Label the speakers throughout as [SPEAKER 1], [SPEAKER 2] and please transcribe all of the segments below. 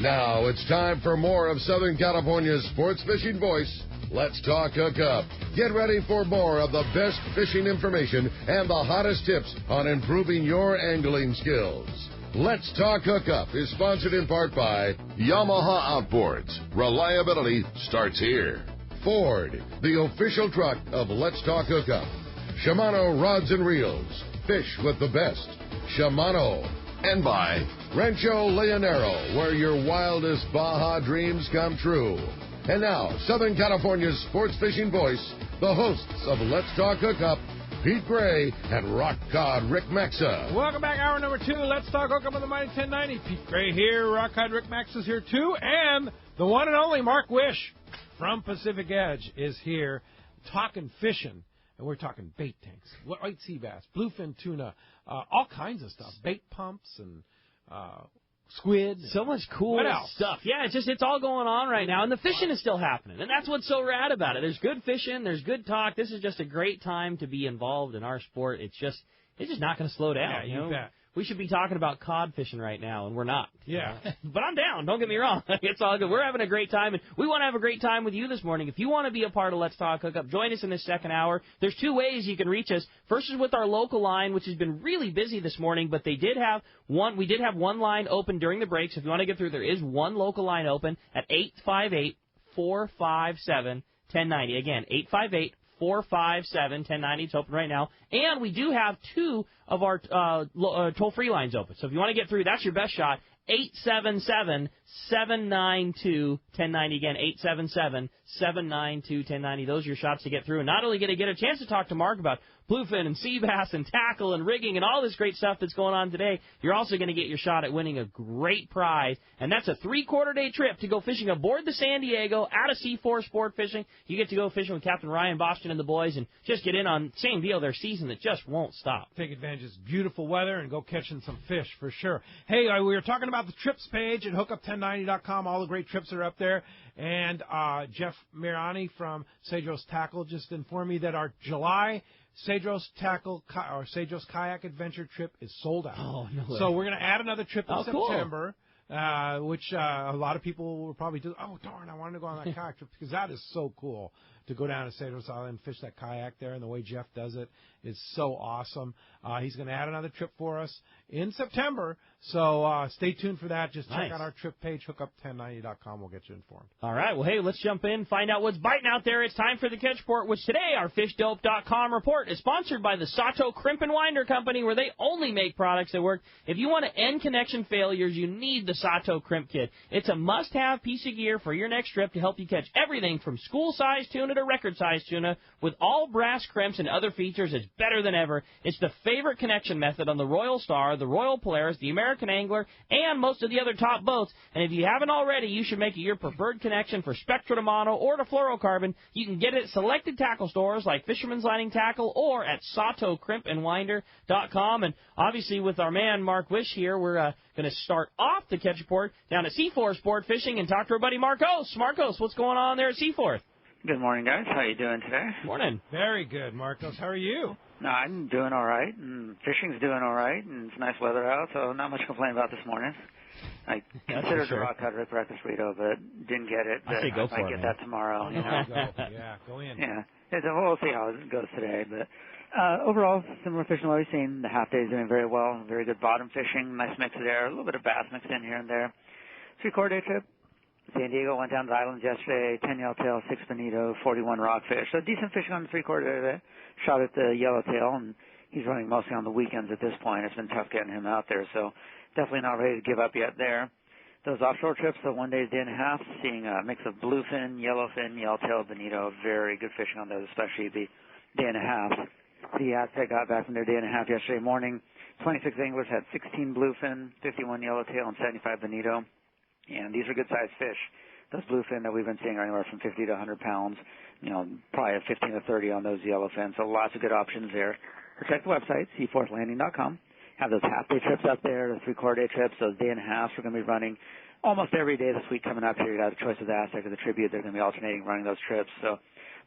[SPEAKER 1] Now it's time for more of Southern California's sports fishing voice. Let's talk Hookup. Get ready for more of the best fishing information and the hottest tips on improving your angling skills. Let's Talk Hookup is sponsored in part by Yamaha Outboards. Reliability starts here. Ford, the official truck of Let's Talk Hookup. Shimano Rods and Reels. Fish with the best. Shimano. And by Rancho Leonero, where your wildest Baja dreams come true. And now, Southern California's sports fishing voice, the hosts of Let's Talk Hookup, Pete Gray and Rock Cod Rick Maxa.
[SPEAKER 2] Welcome back, hour number 2. Let's Talk Hookup on the Mighty 1090. Pete Gray here, Rock Cod Rick Maxa is here too, and the one and only Mark Wisch from Pacific Edge is here talking fishing. And we're talking bait tanks, white sea bass, bluefin tuna, all kinds of stuff, bait pumps and squid.
[SPEAKER 3] So much cool stuff. Yeah, it's all going on right now, and the fishing is still happening, and that's what's so rad about it. There's good fishing, there's good talk. This is just a great time to be involved in our sport. It's just not going to slow down.
[SPEAKER 2] Yeah, you bet.
[SPEAKER 3] We should be talking about cod fishing right now, and we're not.
[SPEAKER 2] Yeah.
[SPEAKER 3] But I'm down. Don't get me wrong. It's all good. We're having a great time, and we want to have a great time with you this morning. If you want to be a part of Let's Talk Hookup, join us in this second hour. There's 2 ways you can reach us. First is with our local line, which has been really busy this morning, but we did have one line open during the break, so if you want to get through, there is one local line open at 858-457-1090. Again, 858-457-1090. It's open right now. And we do have 2 of our toll-free lines open. So if you want to get through, that's your best shot. 877-792-1090. Again, 877-792-1090. Those are your shots to get through. And not only going to get a chance to talk to Mark about bluefin and sea bass and tackle and rigging and all this great stuff that's going on today, you're also going to get your shot at winning a great prize. And that's a 3-quarter-day trip to go fishing aboard the San Diego out of C4 Sport Fishing. You get to go fishing with Captain Ryan Boston and the boys and just get in on, same deal, their season that just won't stop.
[SPEAKER 2] Take advantage of this beautiful weather and go catching some fish for sure. Hey, we were talking about the trips page at hookup1090.com. All the great trips are up there. And Jeff Mirani from Cedros Tackle just informed me that our July Cedros Cedros Kayak Adventure trip is sold out.
[SPEAKER 3] Oh, no way.
[SPEAKER 2] So we're going to add another trip in September,
[SPEAKER 3] cool.
[SPEAKER 2] which a lot of people will probably do. Oh, darn, I wanted to go on that kayak trip because that is so cool to go down to Cedros Island and fish that kayak there, and the way Jeff does it is so awesome. He's going to add another trip for us in September, so stay tuned for that. Just check out our trip page, hookup1090.com. We'll get you informed.
[SPEAKER 3] All right. Well, hey, let's jump in, find out what's biting out there. It's time for the Catch Report, which today, our FishDope.com report is sponsored by the Sato Crimp and Winder Company, where they only make products that work. If you want to end connection failures, you need the Sato Crimp Kit. It's a must-have piece of gear for your next trip to help you catch everything from school-sized tuna to record-sized tuna. With all brass crimps and other features, it's better than ever. It's the favorite connection method on the Royal Star, the Royal Polaris, the American Angler, and most of the other top boats. And if you haven't already, you should make it your preferred connection for Spectra to Mono or to fluorocarbon. You can get it at selected tackle stores like Fisherman's Landing Tackle or at SatoCrimpandWinder.com. And obviously, with our man Mark Wisch here, we're going to start off the Catch Report down at C4 Sport Fishing and talk to our buddy Marcos. Marcos, what's going on there at C4?
[SPEAKER 4] Good morning, guys. How you doing today?
[SPEAKER 3] Morning.
[SPEAKER 2] Very good, Marcos. How are you?
[SPEAKER 4] No, I'm doing all right, and fishing's doing all right, and it's nice weather out, so not much to complain about this morning. I considered the Rock Cod Rick Breakfast burrito, but didn't get it.
[SPEAKER 3] I say go for it,
[SPEAKER 4] I get that tomorrow. You know?
[SPEAKER 2] Go in.
[SPEAKER 4] Yeah, we'll see how it goes today, but overall, similar fishing to what we've seen. The half day is doing very well. Very good bottom fishing, nice mix there, a little bit of bass mixed in here and there. 3-quarter day trip. San Diego went down to the islands yesterday, 10 yellowtail, 6 bonito, 41 rockfish. So decent fishing on the 3-quarter day. Shot at the yellowtail, and he's running mostly on the weekends at this point. It's been tough getting him out there, so definitely not ready to give up yet there. Those offshore trips, the 1 day, day and a half, seeing a mix of bluefin, yellowfin, yellowtail, bonito. Very good fishing on those, especially the day and a half. The Aztec got back from their day and a half yesterday morning. 26 anglers had 16 bluefin, 51 yellowtail, and 75 bonito. And these are good-sized fish. Those bluefin that we've been seeing are anywhere from 50 to 100 pounds. You know, probably 15 to 30 on those yellowfin. So lots of good options there. So check the website, c4landing.com. Have those half-day trips up there, the 3-quarter day trips, those day and a halves. We're going to be running almost every day this week coming up here. You got the choice of the Aztec or the Tribute. They're going to be alternating running those trips. So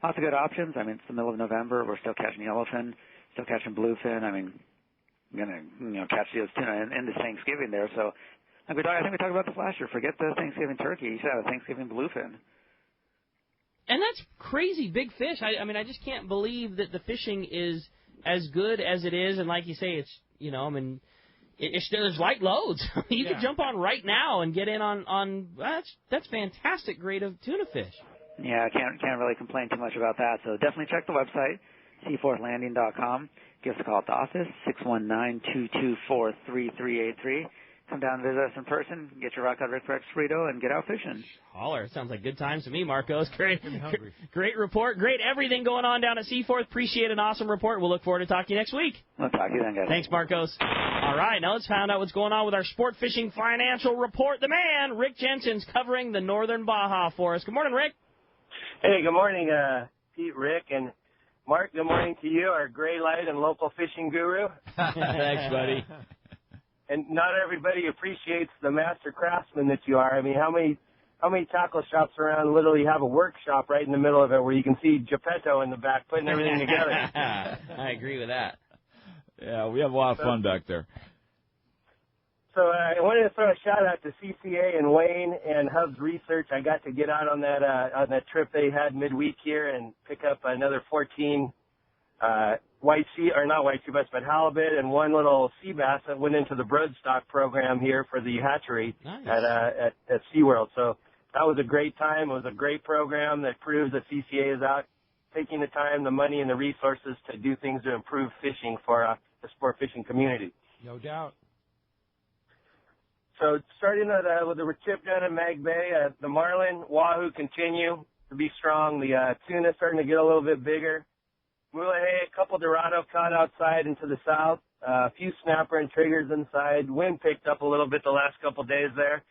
[SPEAKER 4] lots of good options. I mean, it's the middle of November. We're still catching yellowfin, still catching bluefin. I mean, we're going to catch those tuna into Thanksgiving there. So I think we talked about this last year. Forget the Thanksgiving turkey. You should have a Thanksgiving bluefin.
[SPEAKER 3] And that's crazy big fish. I mean, I just can't believe that the fishing is as good as it is. And like you say, it's, there's light loads. You could jump on right now and get in on that's fantastic grade of tuna fish.
[SPEAKER 4] Yeah, I can't really complain too much about that. So definitely check the website, seaforthlanding.com. Give us a call at the office, 619-224-3383. Come down and visit us in person, get your Rock Out Rick Rex burrito, and get out fishing.
[SPEAKER 3] Holler. It sounds like good times to me, Marcos. Great report. Great everything going on down at Seaforth. Appreciate an awesome report. We'll look forward to talking to you next week.
[SPEAKER 4] We'll talk to you then, guys.
[SPEAKER 3] Thanks, Marcos. All right, now let's find out what's going on with our Sport Fishing Financial Report. The man, Rick Jensen's covering the Northern Baja for us. Good morning, Rick.
[SPEAKER 5] Hey, good morning, Pete, Rick, and Mark. Good morning to you, our gray light and local fishing guru.
[SPEAKER 3] Thanks, buddy.
[SPEAKER 5] And not everybody appreciates the master craftsman that you are. I mean, how many tackle shops around literally have a workshop right in the middle of it where you can see Geppetto in the back putting everything together?
[SPEAKER 3] I agree with that.
[SPEAKER 6] Yeah, we have a lot of fun back there.
[SPEAKER 5] So I wanted to throw a shout out to CCA and Wayne and Hub's Research. I got to get out on that trip they had midweek here and pick up another 14 not white sea bass, but halibut and one little sea bass that went into the broodstock program here for the hatchery at SeaWorld. So that was a great time. It was a great program that proves that CCA is out taking the time, the money, and the resources to do things to improve fishing for the sport fishing community.
[SPEAKER 2] No doubt.
[SPEAKER 5] So starting with the trip down in Mag Bay, the marlin, wahoo continue to be strong. The tuna starting to get a little bit bigger. Mulegé, a couple Dorado caught outside into the south, a few snapper and triggers inside. Wind picked up a little bit the last couple days there.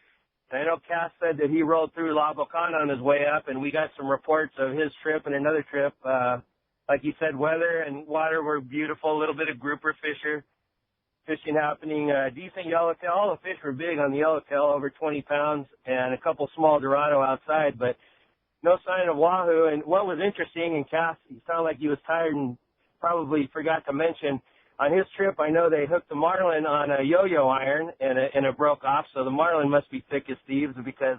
[SPEAKER 5] And I know Cass said that he rolled through La Bocana on his way up, and we got some reports of his trip and another trip. Like you said, weather and water were beautiful, a little bit of grouper fishing happening, decent yellowtail. All the fish were big on the yellowtail, over 20 pounds, and a couple small Dorado outside, but no sign of wahoo. And what was interesting, and Cass, he sounded like he was tired and probably forgot to mention, on his trip, I know they hooked the marlin on a yo-yo iron and it broke off, so the marlin must be thick as thieves because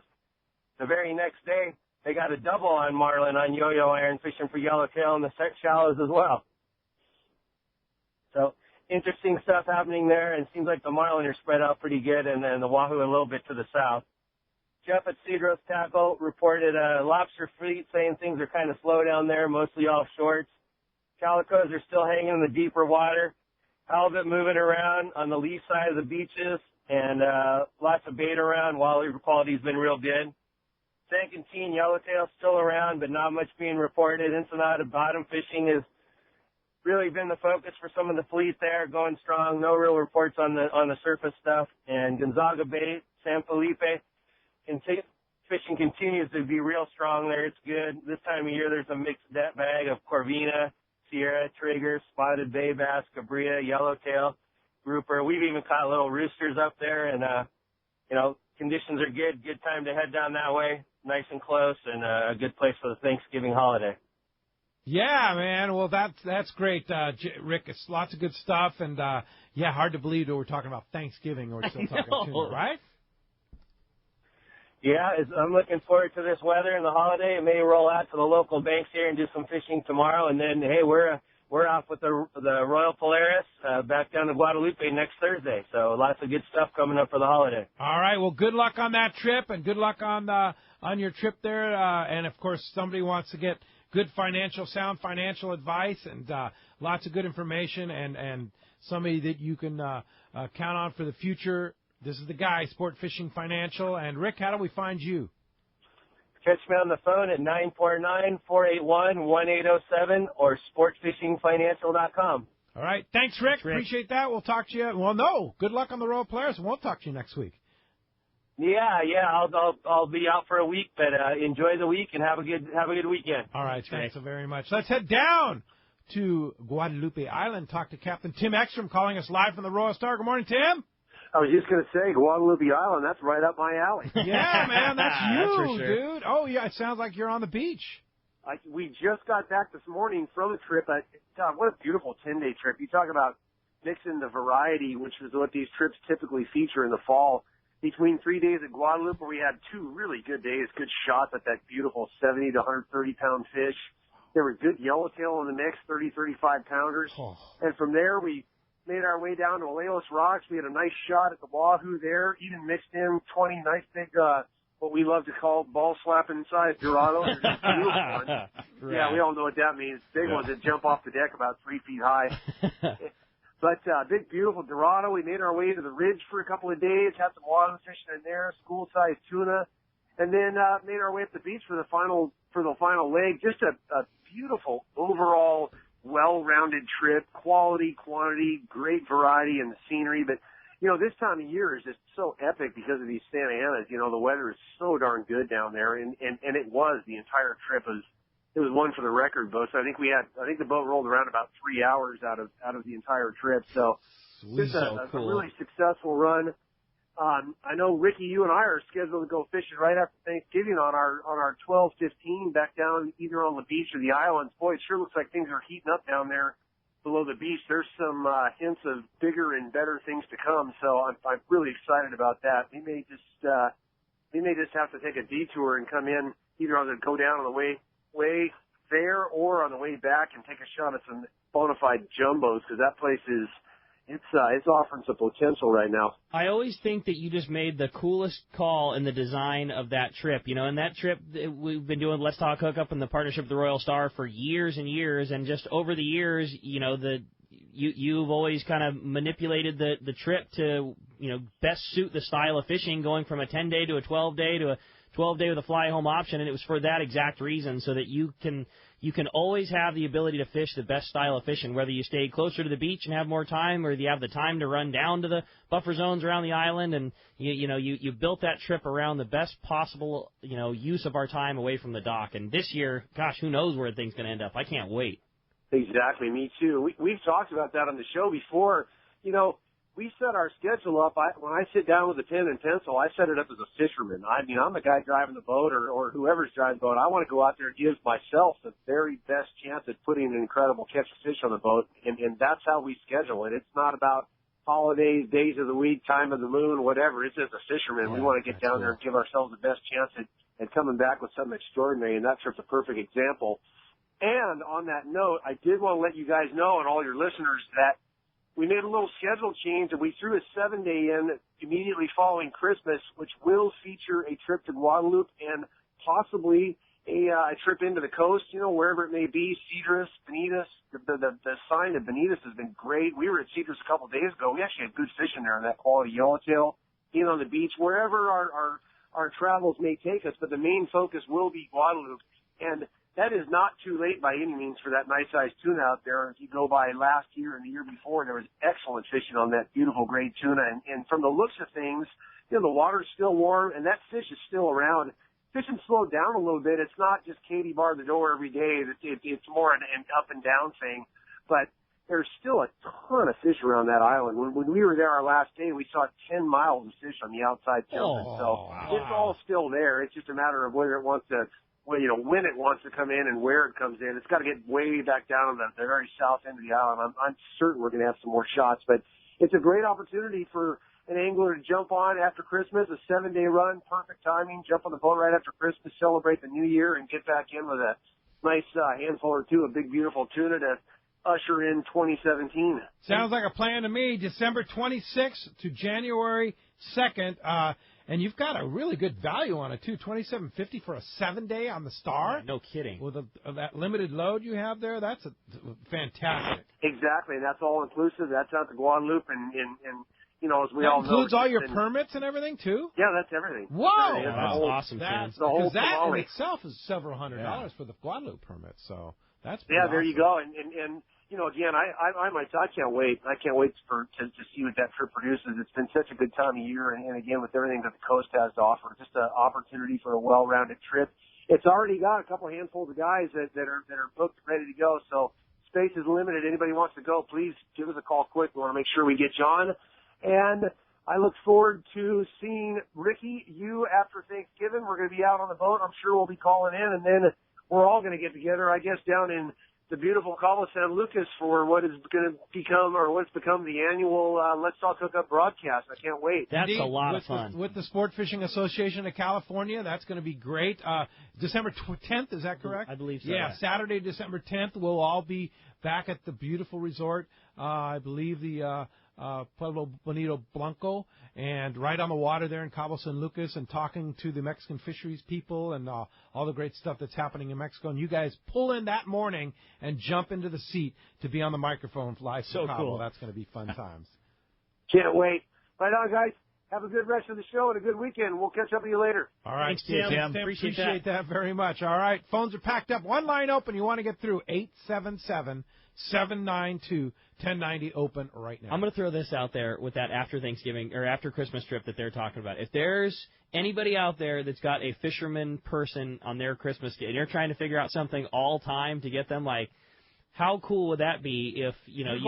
[SPEAKER 5] the very next day they got a double on marlin on yo-yo iron fishing for yellowtail in the shallows as well. So interesting stuff happening there, and it seems like the marlin are spread out pretty good, and then the wahoo a little bit to the south. Jeff at Cedros Tackle reported a lobster fleet saying things are kind of slow down there, mostly all shorts. Calicos are still hanging in the deeper water. Halibut moving around on the lee side of the beaches, and lots of bait around. Walleye quality's been real good. Sankantine yellowtail still around, but not much being reported. Ensenada bottom fishing has really been the focus for some of the fleet there, going strong. No real reports on the surface stuff. And Gonzaga Bay, San Felipe, fishing continues to be real strong there. It's good. This time of year, there's a mixed bag of Corvina, Sierra, Trigger, Spotted Bay Bass, Cabria, Yellowtail, Grouper. We've even caught little roosters up there, and, conditions are good. Good time to head down that way. Nice and close, and a good place for the Thanksgiving holiday.
[SPEAKER 2] Yeah, man. Well, that's great, Rick. It's lots of good stuff, and, hard to believe that we're talking about Thanksgiving or still talking tuna, right?
[SPEAKER 5] Yeah, I'm looking forward to this weather and the holiday. It may roll out to the local banks here and do some fishing tomorrow, and then we're off with the Royal Polaris back down to Guadalupe next Thursday. So lots of good stuff coming up for the holiday.
[SPEAKER 2] All right. Well, good luck on that trip, and good luck on your trip there. And of course, somebody wants to get good sound financial advice, and lots of good information, and somebody that you can count on for the future. This is the guy, Sport Fishing Financial. And, Rick, how do we find you?
[SPEAKER 5] Catch me on the phone at 949-481-1807 or sportfishingfinancial.com.
[SPEAKER 2] All right. Thanks, Rick. Appreciate that. We'll talk to you. Well, no. Good luck on the Royal Polaris, and we'll talk to you next week.
[SPEAKER 5] Yeah. I'll be out for a week, but enjoy the week and have a good weekend.
[SPEAKER 2] All right. Thanks so very much. Let's head down to Guadalupe Island. Talk to Captain Tim Ekstrom calling us live from the Royal Star. Good morning, Tim.
[SPEAKER 7] I was just going to say, Guadalupe Island, that's right up my alley.
[SPEAKER 2] Yeah, man, that's you,
[SPEAKER 6] that's for sure.
[SPEAKER 2] dude. Oh, yeah, it sounds like you're on the beach.
[SPEAKER 7] We just got back this morning from a trip. God, what a beautiful 10-day trip. You talk about mixing the variety, which is what these trips typically feature in the fall. between 3 days at Guadalupe, where we had 2 really good days, good shots at that beautiful 70 to 130-pound fish. There were good yellowtail in the mix, 30, 35-pounders. Oh. And from there, we made our way down to Aleos Rocks. We had a nice shot at the wahoo there, even mixed in 20 nice big, what we love to call ball-slapping size Dorados. Beautiful ones. Right. Yeah, we all know what that means. Big ones that jump off the deck about 3 feet high. But big, beautiful Dorado. We made our way to the ridge for a couple of days, had some wahoo fishing in there, school-sized tuna, and then made our way up the beach for the final leg. Just a beautiful overall, well-rounded trip, quality, quantity, great variety in the scenery. But you know, this time of year is just so epic because of these Santa Anas. You know, the weather is so darn good down there, and it was the entire trip it was one for the record boat. So I think the boat rolled around about 3 hours out of the entire trip. So just a really successful run. I know, Ricky, you and I are scheduled to go fishing right after Thanksgiving on our 12-15 back down either on the beach or the islands. Boy, it sure looks like things are heating up down there below the beach. There's some hints of bigger and better things to come. So I'm really excited about that. We may just have to take a detour and come in either on the go down on the way there or on the way back and take a shot at some bona fide jumbos, because that place is it's offering some potential right now.
[SPEAKER 3] I always think that you just made the coolest call in the design of that trip. You know, and that trip, we've been doing Let's Talk Hookup in the partnership with the Royal Star for years and years, and just over the years, you know, you've always kind of manipulated the trip to, you know, best suit the style of fishing, going from a 10-day to a 12-day to a 12-day with a fly-home option, and it was for that exact reason, so that you can always have the ability to fish the best style of fishing, whether you stay closer to the beach and have more time, or you have the time to run down to the buffer zones around the island, and you built that trip around the best possible, you know, use of our time away from the dock. And this year, gosh, who knows where things going to end up? I can't wait.
[SPEAKER 7] Exactly, me too. We've talked about that on the show before. You know, we set our schedule up. When I sit down with a pen and pencil, I set it up as a fisherman. I mean, I'm the guy driving the boat or whoever's driving the boat. I want to go out there and give myself the very best chance at putting an incredible catch of fish on the boat, and that's how we schedule it. It's not about holidays, days of the week, time of the moon, whatever. It's as a fisherman. We want to get down there and give ourselves the best chance at coming back with something extraordinary, and that trip's a perfect example. And on that note, I did want to let you guys know and all your listeners that we made a little schedule change, and we threw a 7-day in immediately following Christmas, which will feature a trip to Guadalupe and possibly a trip into the coast, you know, wherever it may be, Cedros, Bonitas. The sign of Bonitas has been great. We were at Cedros a couple of days ago. We actually had good fishing there, that quality yellowtail, being on the beach, wherever our travels may take us, but the main focus will be Guadalupe. And that is not too late by any means for that nice-sized tuna out there. If you go by last year and the year before, there was excellent fishing on that beautiful gray tuna. And from the looks of things, you know, the water's still warm, and that fish is still around. Fishing slowed down a little bit. It's not just Katie bar the door every day. It's more an up-and-down thing. But there's still a ton of fish around that island. When we were there our last day, we saw 10 miles of fish on the outside jumping. It's all still there. It's just a matter of whether it wants to, well, you know, when it wants to come in and where it comes in. It's got to get way back down on the very south end of the island. I'm certain we're going to have some more shots, but it's a great opportunity for an angler to jump on after Christmas, a 7-day run, perfect timing, jump on the boat right after Christmas, celebrate the new year, and get back in with a nice handful or two of big, beautiful tuna to usher in 2017.
[SPEAKER 2] Sounds like a plan to me. December 26th to January 2nd. And you've got a really good value on it, too, $27.50 for a 7-day on the Star.
[SPEAKER 3] No kidding.
[SPEAKER 2] With that limited load you have there, that's fantastic.
[SPEAKER 7] Exactly, and that's all inclusive. That's out to Guadalupe, and you know, as we all know.
[SPEAKER 2] That includes all your permits and everything, too?
[SPEAKER 7] Yeah, that's everything.
[SPEAKER 2] Whoa!
[SPEAKER 3] That's awesome, Ken.
[SPEAKER 2] Because that in itself is several $100s for the Guadalupe permit, so that's pretty awesome.
[SPEAKER 7] There you go, and you know, again, I can't wait. I can't wait to see what that trip produces. It's been such a good time of year, and again, with everything that the coast has to offer, just an opportunity for a well-rounded trip. It's already got a couple handfuls of guys that are booked, ready to go. So space is limited. Anybody wants to go, please give us a call quick. We want to make sure we get you on. And I look forward to seeing Ricky, you after Thanksgiving. We're going to be out on the boat. I'm sure we'll be calling in, and then we're all going to get together, I guess, down in the beautiful Cabo San Lucas for what is going to become, or what's become the annual Let's Talk Hookup broadcast. I can't wait.
[SPEAKER 3] That's
[SPEAKER 2] Indeed.
[SPEAKER 3] a lot of fun.
[SPEAKER 2] With the Sport Fishing Association of California, that's going to be great. December 10th, is that correct?
[SPEAKER 3] I believe so.
[SPEAKER 2] Yeah, Saturday, December 10th, we'll all be back at the beautiful resort. I believe the Pueblo Bonito Blanco, and right on the water there in Cabo San Lucas, and talking to the Mexican fisheries people and all the great stuff that's happening in Mexico. And you guys pull in that morning and jump into the seat to be on the microphone live from Cabo.
[SPEAKER 3] Cool.
[SPEAKER 2] That's going to be fun times.
[SPEAKER 7] Can't wait. Right on, guys. Have a good rest of the show and a good weekend. We'll catch up with you later.
[SPEAKER 2] All right,
[SPEAKER 3] Thanks, Tim.
[SPEAKER 2] Tim. Appreciate that very much. All right, phones are packed up. One line open. You want to get through 877-792-1090 open right now.
[SPEAKER 3] I'm going to throw this out there with that after Thanksgiving or after Christmas trip that they're talking about. If there's anybody out there that's got a fisherman person on their Christmas gift and you're trying to figure out something all time to get them, like, how cool would that be if, you know, how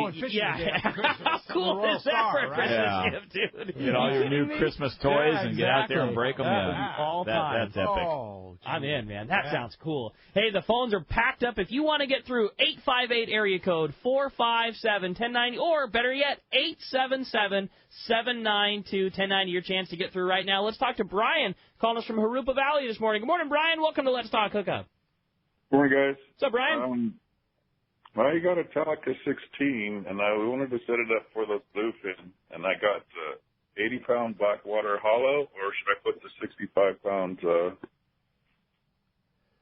[SPEAKER 3] cool is that for a Christmas gift, dude?
[SPEAKER 6] Get all your new Christmas toys and get out there and break them.
[SPEAKER 3] All time.
[SPEAKER 6] That's epic.
[SPEAKER 3] I'm in, man. That sounds cool. Hey, the phones are packed up. If you want to get through, 858 area code 457-1090, or better yet, 877-792-1090. Your chance to get through right now. Let's talk to Brian, calling us from Hookup Valley this morning. Good morning, Brian. Welcome to Let's Talk Hookup.
[SPEAKER 8] Morning, guys.
[SPEAKER 3] What's up, Brian?
[SPEAKER 8] I got a Talica 16, and I wanted to set it up for the bluefin, and I got 80-pound Blackwater hollow, or should I put the 65 pounds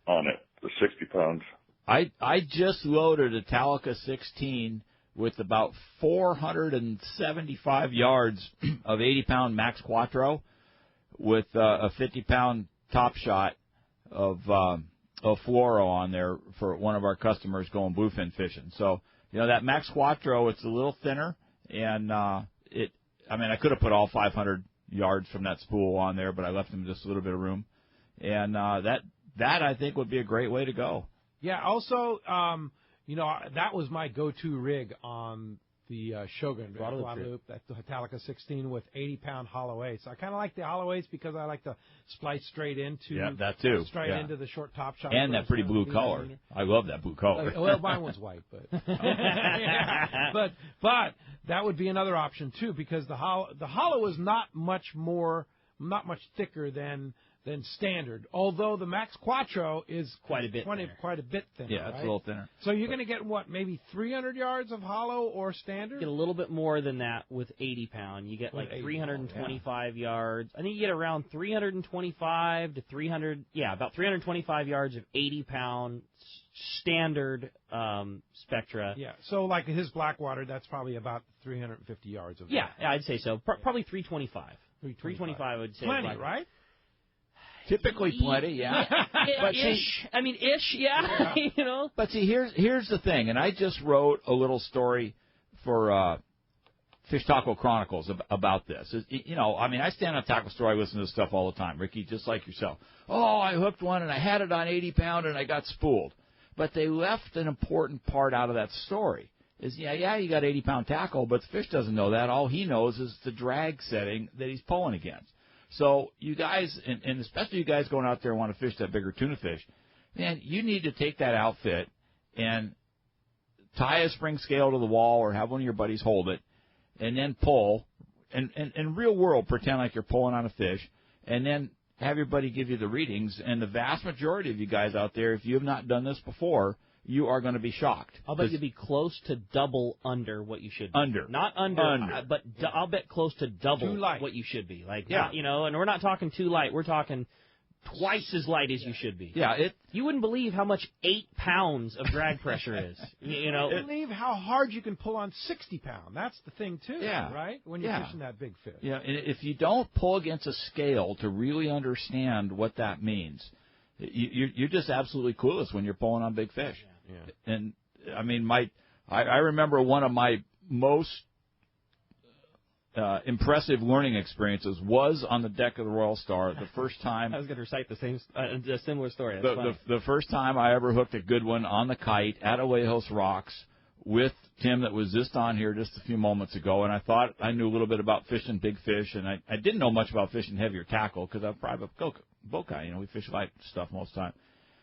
[SPEAKER 8] on it, the 60 pounds?
[SPEAKER 6] I just loaded a Talica 16 with about 475 yards of 80-pound Max Quattro with a 50-pound top shot of fluoro on there for one of our customers going bluefin fishing. So, you know, that Max Quattro, it's a little thinner, and I could have put all 500 yards from that spool on there, but I left them just a little bit of room. And that I think would be a great way to go.
[SPEAKER 2] Yeah, also, that was my go-to rig on the Shogun Guadalupe, that's the Talica 16 with 80-pound hollow 8. So I kind of like the hollow 8s because I like to splice straight into
[SPEAKER 6] that too.
[SPEAKER 2] Into the short top shot.
[SPEAKER 6] And that pretty blue color. I love that blue color.
[SPEAKER 2] Well, mine was white, but but that would be another option too, because the hollow is not much thicker than standard. Although the Max Quattro is quite a bit thinner.
[SPEAKER 6] Yeah, it's a little thinner.
[SPEAKER 2] So you're going to get maybe 300 yards of hollow or standard?
[SPEAKER 3] You get a little bit more than that with 80-pound. You get like 325 yards. I think you get around 325 to 300. Yeah, about 325 yards of 80-pound standard Spectra.
[SPEAKER 2] Yeah. So like his Blackwater, that's probably about 350 yards of.
[SPEAKER 3] Yeah, I'd say so. Probably 325. 325, I would say.
[SPEAKER 2] Plenty, right?
[SPEAKER 6] Typically plenty, yeah.
[SPEAKER 3] But ish. Yeah. You know.
[SPEAKER 6] But see, here's the thing, and I just wrote a little story for Fish Taco Chronicles about this. I stand on a tackle store, I listen to this stuff all the time, Ricky, just like yourself. Oh, I hooked one, and I had it on 80-pound, and I got spooled. But they left an important part out of that story. You got 80-pound tackle, but the fish doesn't know that. All he knows is the drag setting that he's pulling against. So you guys, and especially you guys going out there and want to fish that bigger tuna fish, man, you need to take that outfit and tie a spring scale to the wall or have one of your buddies hold it and then pull, and in real world pretend like you're pulling on a fish, and then have your buddy give you the readings. And the vast majority of you guys out there, if you have not done this before, you are going to be shocked.
[SPEAKER 3] I'll bet you'll be close to double under what you should be. Not under. But I'll bet close to double what you should be. And we're not talking too light. We're talking twice as light as you should be.
[SPEAKER 6] Yeah.
[SPEAKER 3] You wouldn't believe how much 8 pounds of drag pressure is. You
[SPEAKER 2] believe how hard you can pull on 60-pound. That's the thing, too, right? When you're fishing that big fish.
[SPEAKER 6] Yeah, and if you don't pull against a scale to really understand what that means, you're just absolutely clueless when you're pulling on big fish. Yeah. And I mean, I remember one of my most impressive learning experiences was on the deck of the Royal Star. The first time
[SPEAKER 3] I was going to recite a similar story.
[SPEAKER 6] The first time I ever hooked a good one on the Kite at Alejos Rocks with Tim that was just on here just a few moments ago, and I thought I knew a little bit about fishing big fish, and I didn't know much about fishing heavier tackle because I'm a private boat guy. We fish light stuff most of the time.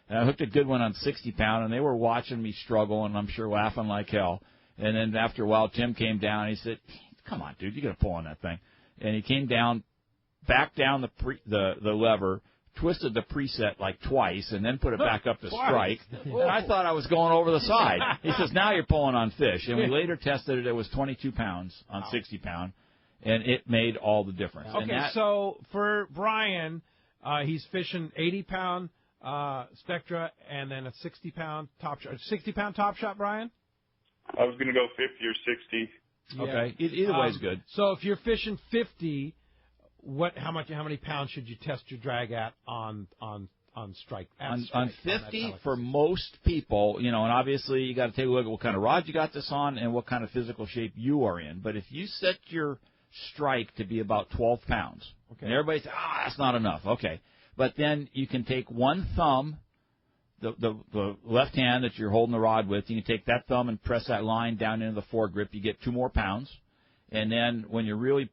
[SPEAKER 6] And I hooked a good one on 60-pound, and they were watching me struggle, and I'm sure laughing like hell. And then after a while, Tim came down, and he said, come on, dude, you got to pull on that thing. And he came down, back down the lever, twisted the preset like twice, and then put it back up to strike. And I thought I was going over the side. He says, now you're pulling on fish. And we later tested it. It was 22 pounds on 60-pound, and it made all the difference.
[SPEAKER 2] Okay, so for Brian, he's fishing 80-pound Spectra and then a 60-pound Top Shot. 60-pound Top Shot, Brian?
[SPEAKER 8] I was going to go 50 or 60.
[SPEAKER 2] Yeah.
[SPEAKER 6] Okay, either way is good.
[SPEAKER 2] So if you're fishing 50, how many pounds should you test your drag at on strike?
[SPEAKER 6] On 50, for most people, and obviously you got to take a look at what kind of rod you got this on and what kind of physical shape you are in. But if you set your strike to be about 12 pounds, and everybody says, that's not enough. Okay, but then you can take one thumb, the left hand that you're holding the rod with, you can take that thumb and press that line down into the foregrip. You get 2 more pounds. And then when you're really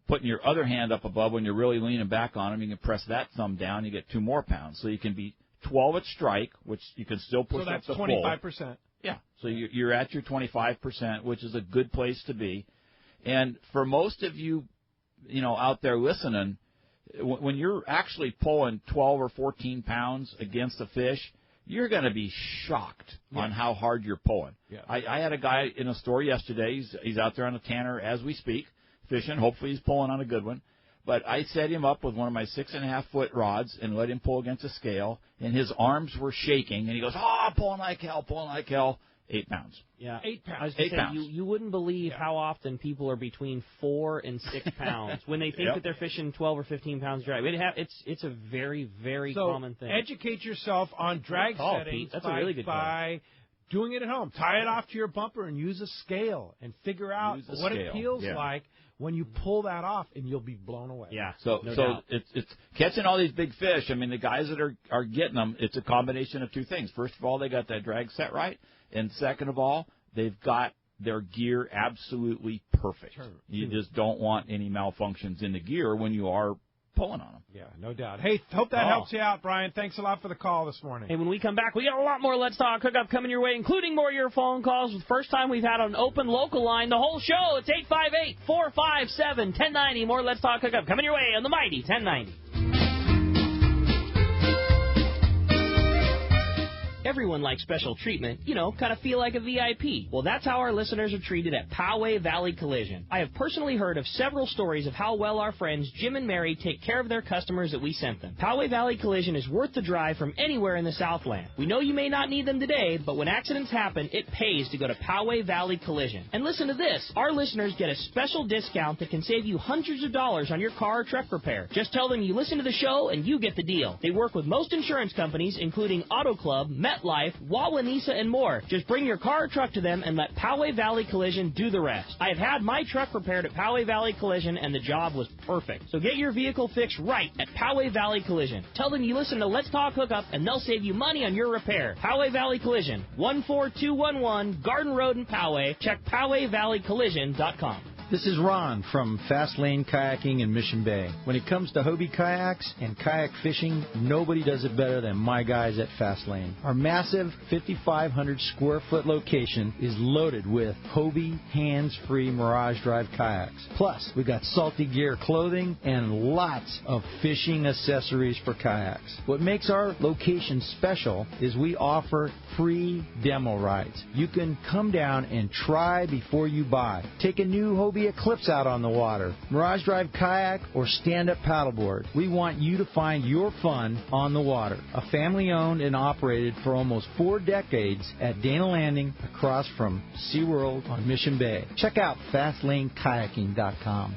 [SPEAKER 6] putting your other hand up above, when you're really leaning back on them, you can press that thumb down. You get 2 more pounds. So you can be 12 at strike, which you can still push up to full.
[SPEAKER 2] So that's 25%.
[SPEAKER 6] Yeah. So you're at your 25%, which is a good place to be. And for most of you, out there listening, when you're actually pulling 12 or 14 pounds against a fish, you're going to be shocked on how hard you're pulling.
[SPEAKER 2] Yeah.
[SPEAKER 6] I had a guy in a store yesterday. He's out there on the Tanner as we speak, fishing. Hopefully he's pulling on a good one. But I set him up with one of my 6.5-foot rods and let him pull against a scale, and his arms were shaking. And he goes, pulling like hell. 8 pounds.
[SPEAKER 3] Yeah,
[SPEAKER 2] 8 pounds.
[SPEAKER 3] I was going to say,
[SPEAKER 6] 8 pounds.
[SPEAKER 3] you wouldn't believe how often people are between 4 and 6 pounds when they think that they're fishing 12 or 15 pounds drag. It's a very, very common thing.
[SPEAKER 2] Educate yourself on drag settings
[SPEAKER 3] That's a really good
[SPEAKER 2] by doing it at home. Tie it off to your bumper and use a scale and figure out what it feels like when you pull that off, and you'll be blown away.
[SPEAKER 3] Yeah.
[SPEAKER 6] So it's catching all these big fish. I mean, the guys that are getting them, it's a combination of 2 things. First of all, they got that drag set right. And second of all, they've got their gear absolutely perfect. Sure. You just don't want any malfunctions in the gear when you are pulling on them.
[SPEAKER 2] Yeah, no doubt. Hey, hope that helps you out, Brian. Thanks a lot for the call this morning.
[SPEAKER 3] Hey, when we come back, we got a lot more Let's Talk Hookup coming your way, including more of your phone calls. The first time we've had an open local line the whole show. It's 858-457-1090. More Let's Talk Hookup coming your way on the mighty 1090. Everyone likes special treatment, kind of feel like a VIP. Well, that's how our listeners are treated at Poway Valley Collision. I have personally heard of several stories of how well our friends Jim and Mary take care of their customers that we sent them. Poway Valley Collision is worth the drive from anywhere in the Southland. We know you may not need them today, but when accidents happen, it pays to go to Poway Valley Collision. And listen to this. Our listeners get a special discount that can save you hundreds of dollars on your car or truck repair. Just tell them you listen to the show and you get the deal. They work with most insurance companies, including Auto Club, MetLife, Wawanesa, and more. Just bring your car or truck to them and let Poway Valley Collision do the rest. I have had my truck repaired at Poway Valley Collision, and the job was perfect. So get your vehicle fixed right at Poway Valley Collision. Tell them you listen to Let's Talk Hookup, and they'll save you money on your repair. Poway Valley Collision, 14211 Garden Road in Poway. Check PowayValleyCollision.com.
[SPEAKER 9] This is Ron from Fast Lane Kayaking in Mission Bay. When it comes to Hobie kayaks and kayak fishing, nobody does it better than my guys at Fast Lane. Our massive 5,500 square foot location is loaded with Hobie hands-free Mirage Drive kayaks. Plus, we got Salty Gear clothing and lots of fishing accessories for kayaks. What makes our location special is we offer free demo rides. You can come down and try before you buy. Take a new Hobie Eclipse out on the water, Mirage Drive kayak, or stand-up paddleboard. We want you to find your fun on the water. A family-owned and operated for almost 4 decades at Dana Landing across from SeaWorld on Mission Bay. Check out FastLaneKayaking.com.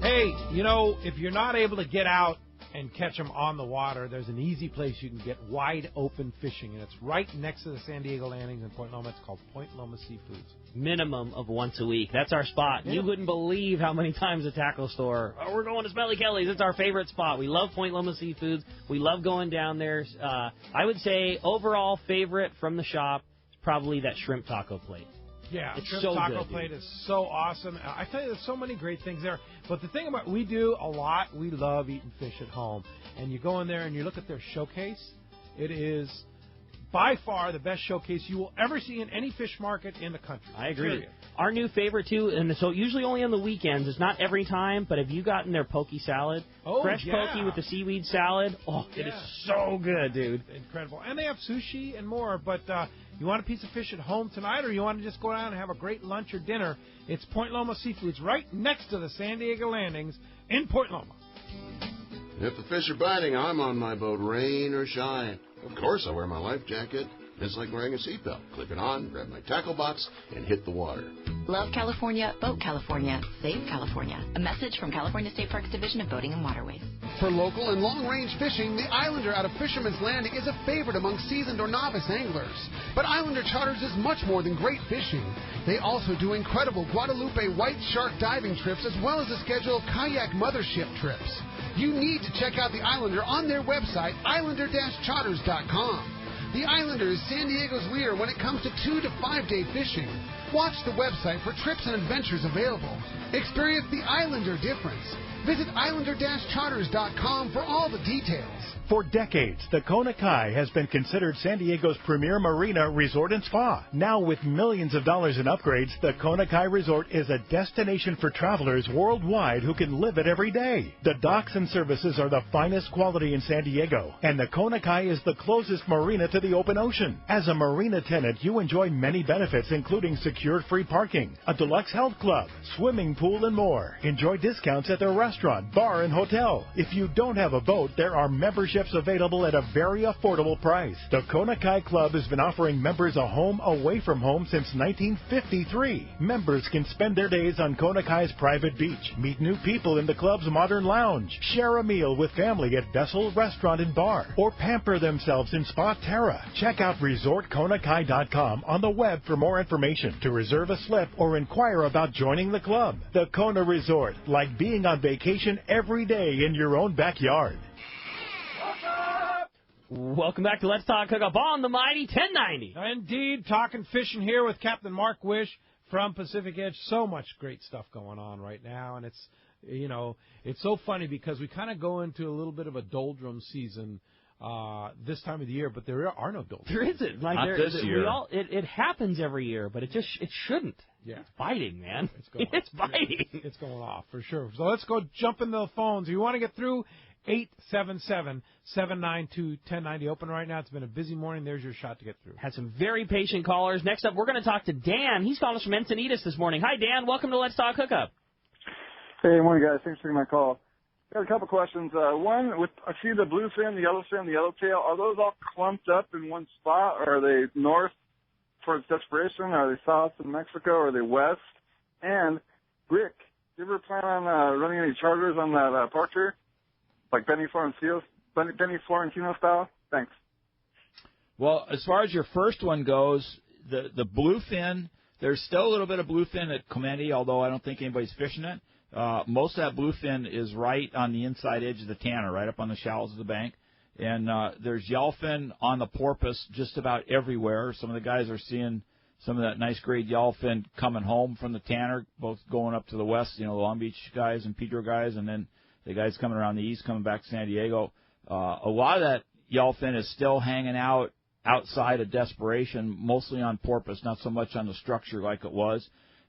[SPEAKER 2] Hey, if you're not able to get out and catch them on the water, there's an easy place you can get wide open fishing, and it's right next to the San Diego landings in Point Loma. It's called Point Loma Seafoods.
[SPEAKER 3] Minimum of once a week. That's our spot. Yeah. You wouldn't believe how many times the tackle store, we're going to Smelly Kelly's. It's our favorite spot. We love Point Loma Seafoods. We love going down there. I would say overall favorite from the shop is probably that shrimp taco plate.
[SPEAKER 2] Yeah,
[SPEAKER 3] It's
[SPEAKER 2] Shrimp
[SPEAKER 3] so
[SPEAKER 2] Taco
[SPEAKER 3] good,
[SPEAKER 2] Plate
[SPEAKER 3] dude.
[SPEAKER 2] is so awesome. I tell you, there's so many great things there. But the thing about we do a lot, we love eating fish at home. And you go in there and you look at their showcase. It is by far the best showcase you will ever see in any fish market in the country.
[SPEAKER 3] I agree.
[SPEAKER 2] Period.
[SPEAKER 3] Our new favorite, too, and so usually only on the weekends. It's not every time, but have you gotten their poke salad?
[SPEAKER 2] Oh,
[SPEAKER 3] Fresh
[SPEAKER 2] yeah.
[SPEAKER 3] poke with the seaweed salad. Oh, it is so good, dude.
[SPEAKER 2] Incredible. And they have sushi and more. But you want a piece of fish at home tonight, or you want to just go down and have a great lunch or dinner, it's Point Loma Seafoods right next to the San Diego Landings in Point Loma.
[SPEAKER 10] If the fish are biting, I'm on my boat, rain or shine. Of course, I wear my life jacket. It's like wearing a seatbelt. Clip it on, grab my tackle box, and hit the water.
[SPEAKER 11] Love California, vote California, save California. A message from California State Parks Division of Boating and Waterways.
[SPEAKER 12] For local and long-range fishing, the Islander out of Fisherman's Landing is a favorite among seasoned or novice anglers. But Islander Charters is much more than great fishing. They also do incredible Guadalupe white shark diving trips as well as a schedule of kayak mothership trips. You need to check out the Islander on their website, islander-charters.com. The Islander is San Diego's leader when it comes to 2 to 5 day fishing. Watch the website for trips and adventures available. Experience the Islander difference. Visit islander-charters.com for all the details.
[SPEAKER 13] For decades, the Kona Kai has been considered San Diego's premier marina resort and spa. Now, with millions of dollars in upgrades, the Kona Kai Resort is a destination for travelers worldwide who can live it every day. The docks and services are the finest quality in San Diego, and the Kona Kai is the closest marina to the open ocean. As a marina tenant, you enjoy many benefits, including secured free parking, a deluxe health club, swimming pool, and more. Enjoy discounts at the restaurant, bar, and hotel. If you don't have a boat, there are memberships available at a very affordable price. The Kona Kai Club has been offering members a home away from home since 1953. Members can spend their days on Kona Kai's private beach, meet new people in the club's modern lounge, share a meal with family at Vessel Restaurant and Bar, or pamper themselves in Spa Terra. Check out ResortKonakai.com on the web for more information, to reserve a slip, or inquire about joining the club. The Kona Resort, like being on vacation every day in your own backyard.
[SPEAKER 3] Welcome back to Let's Talk Hookup on the Mighty 1090.
[SPEAKER 2] Indeed, talking fishing here with Captain Mark Wisch from Pacific Edge. So much great stuff going on right now, and it's, you know, it's so funny because we kind of go into a little bit of a doldrum season this time of the year, but there are no doldrums.
[SPEAKER 3] There isn't. Like,
[SPEAKER 6] Not this year.
[SPEAKER 3] It happens every year, but it shouldn't.
[SPEAKER 2] Yeah.
[SPEAKER 3] It's biting, man.
[SPEAKER 2] It's biting. It's going off for sure. So let's go jump in the phones. If you want to get through, 877-792-1090. Open right now. It's been a busy morning. There's your shot to get through.
[SPEAKER 3] Had some very patient callers. Next up, we're going to talk to Dan. He's calling us from Encinitas this morning. Hi, Dan. Welcome to Let's Talk Hookup.
[SPEAKER 14] Hey, morning, guys. Thanks for taking my call. Got a couple questions. One, I see the bluefin, the yellowtail. Are those all clumped up in one spot, or are they north towards Desperation? Are they south in Mexico? Or are they west? And, Rick, do you ever plan on running any charters on that park here? Like Benny Florentino style? Thanks.
[SPEAKER 6] Well, as far as your first one goes, the bluefin, there's still a little bit of bluefin at Clemente, although I don't think anybody's fishing it. Most of that bluefin is right on the inside edge of the Tanner, right up on the shallows of the bank. And there's yellowfin on the porpoise just about everywhere. Some of the guys are seeing some of that nice grade yellowfin coming home from the Tanner, both going up to the west, you know, the Long Beach guys and Pedro guys, and then the guys coming around the east, coming back to San Diego. A lot of that yellowfin is still hanging out outside of Desperation, mostly on porpoise, not so much on the structure like it was.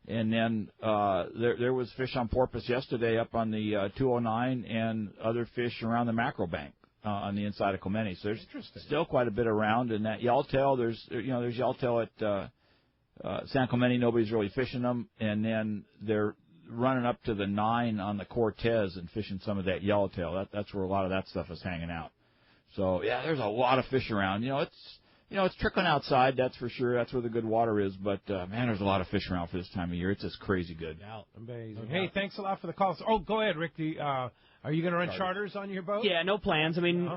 [SPEAKER 6] And then there was fish on porpoise yesterday up on the 209 and other fish around the mackerel bank on the inside of Clemente. So there's still quite a bit around. And that yellowtail, there's yellowtail at San Clemente. Nobody's really fishing them. And then they're running up to the 9 on the Cortez and fishing some of that yellowtail. That's where a lot of that stuff is hanging out. So yeah, there's a lot of fish around. It's trickling outside, that's for sure. That's where the good water is. But man, there's a lot of fish around for this time of year. It's just crazy good.
[SPEAKER 2] Amazing. Hey, thanks a lot for the call. Oh, go ahead, Rick. Are you going to run charters on your boat?
[SPEAKER 3] Yeah, no plans. I mean,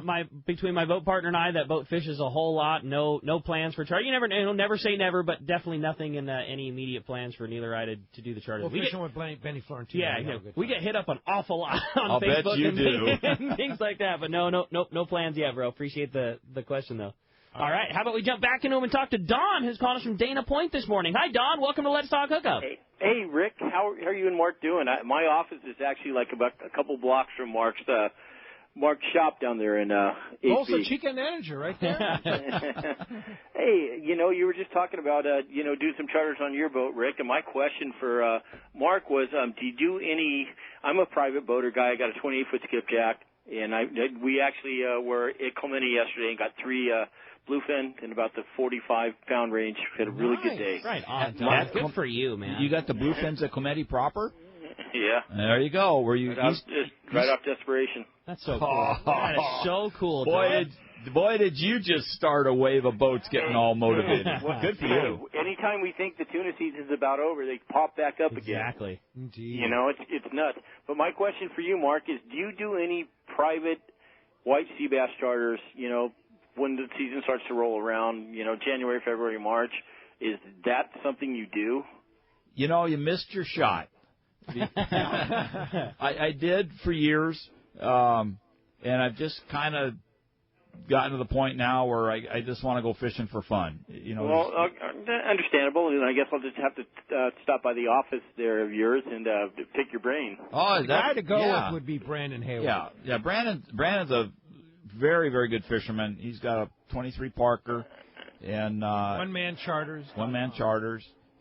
[SPEAKER 3] between my boat partner and I, that boat fishes a whole lot. No plans for charter. Never say never, but definitely nothing in any immediate plans for neither I to do the charters.
[SPEAKER 2] Well, fishing with Benny Florentino.
[SPEAKER 3] Yeah, we get hit up an awful lot on
[SPEAKER 6] I'll
[SPEAKER 3] Facebook
[SPEAKER 6] bet you do.
[SPEAKER 3] and things like that. But no plans yet, bro. Appreciate the question though. All right, how about we jump back into him and talk to Don, who's calling us from Dana Point this morning. Hi, Don. Welcome to Let's Talk Hookup.
[SPEAKER 15] Hey, Rick. How are you and Mark doing? My office is actually like about a couple blocks from Mark's shop down there in 8B.
[SPEAKER 2] Also, chicken manager right there.
[SPEAKER 15] Hey, you were just talking about, do some charters on your boat, Rick. And my question for Mark was, do you do any? I'm a private boater guy. I got a 28-foot skipjack, and we actually were at Clementi yesterday and got 3 bluefin in about the 45-pound range. We had a really good day.
[SPEAKER 3] Right on, Don. Good for you, man.
[SPEAKER 6] You got the bluefins at Clementi proper?
[SPEAKER 15] Yeah.
[SPEAKER 6] There you go. Were you
[SPEAKER 15] right off desperation?
[SPEAKER 3] That's so cool. That is so cool,
[SPEAKER 6] Boy, did you just start a wave of boats getting all motivated. Good for you.
[SPEAKER 15] Anytime we think the tuna season's about over, they pop back up again.
[SPEAKER 3] Exactly.
[SPEAKER 2] Indeed.
[SPEAKER 15] It's nuts. But my question for you, Mark, is do you do any private white sea bass charters, when the season starts to roll around, January, February, March? Is that something you do?
[SPEAKER 6] You missed your shot. I did for years, and I've just kind of gotten to the point now where I just want to go fishing for fun.
[SPEAKER 15] Well, understandable, and I guess I'll just have to stop by the office there of yours and pick your brain.
[SPEAKER 2] The guy to go with would be Brandon Hayward.
[SPEAKER 6] Yeah. Brandon's a very, very good fisherman. He's got a 23 Parker and
[SPEAKER 2] one-man charters.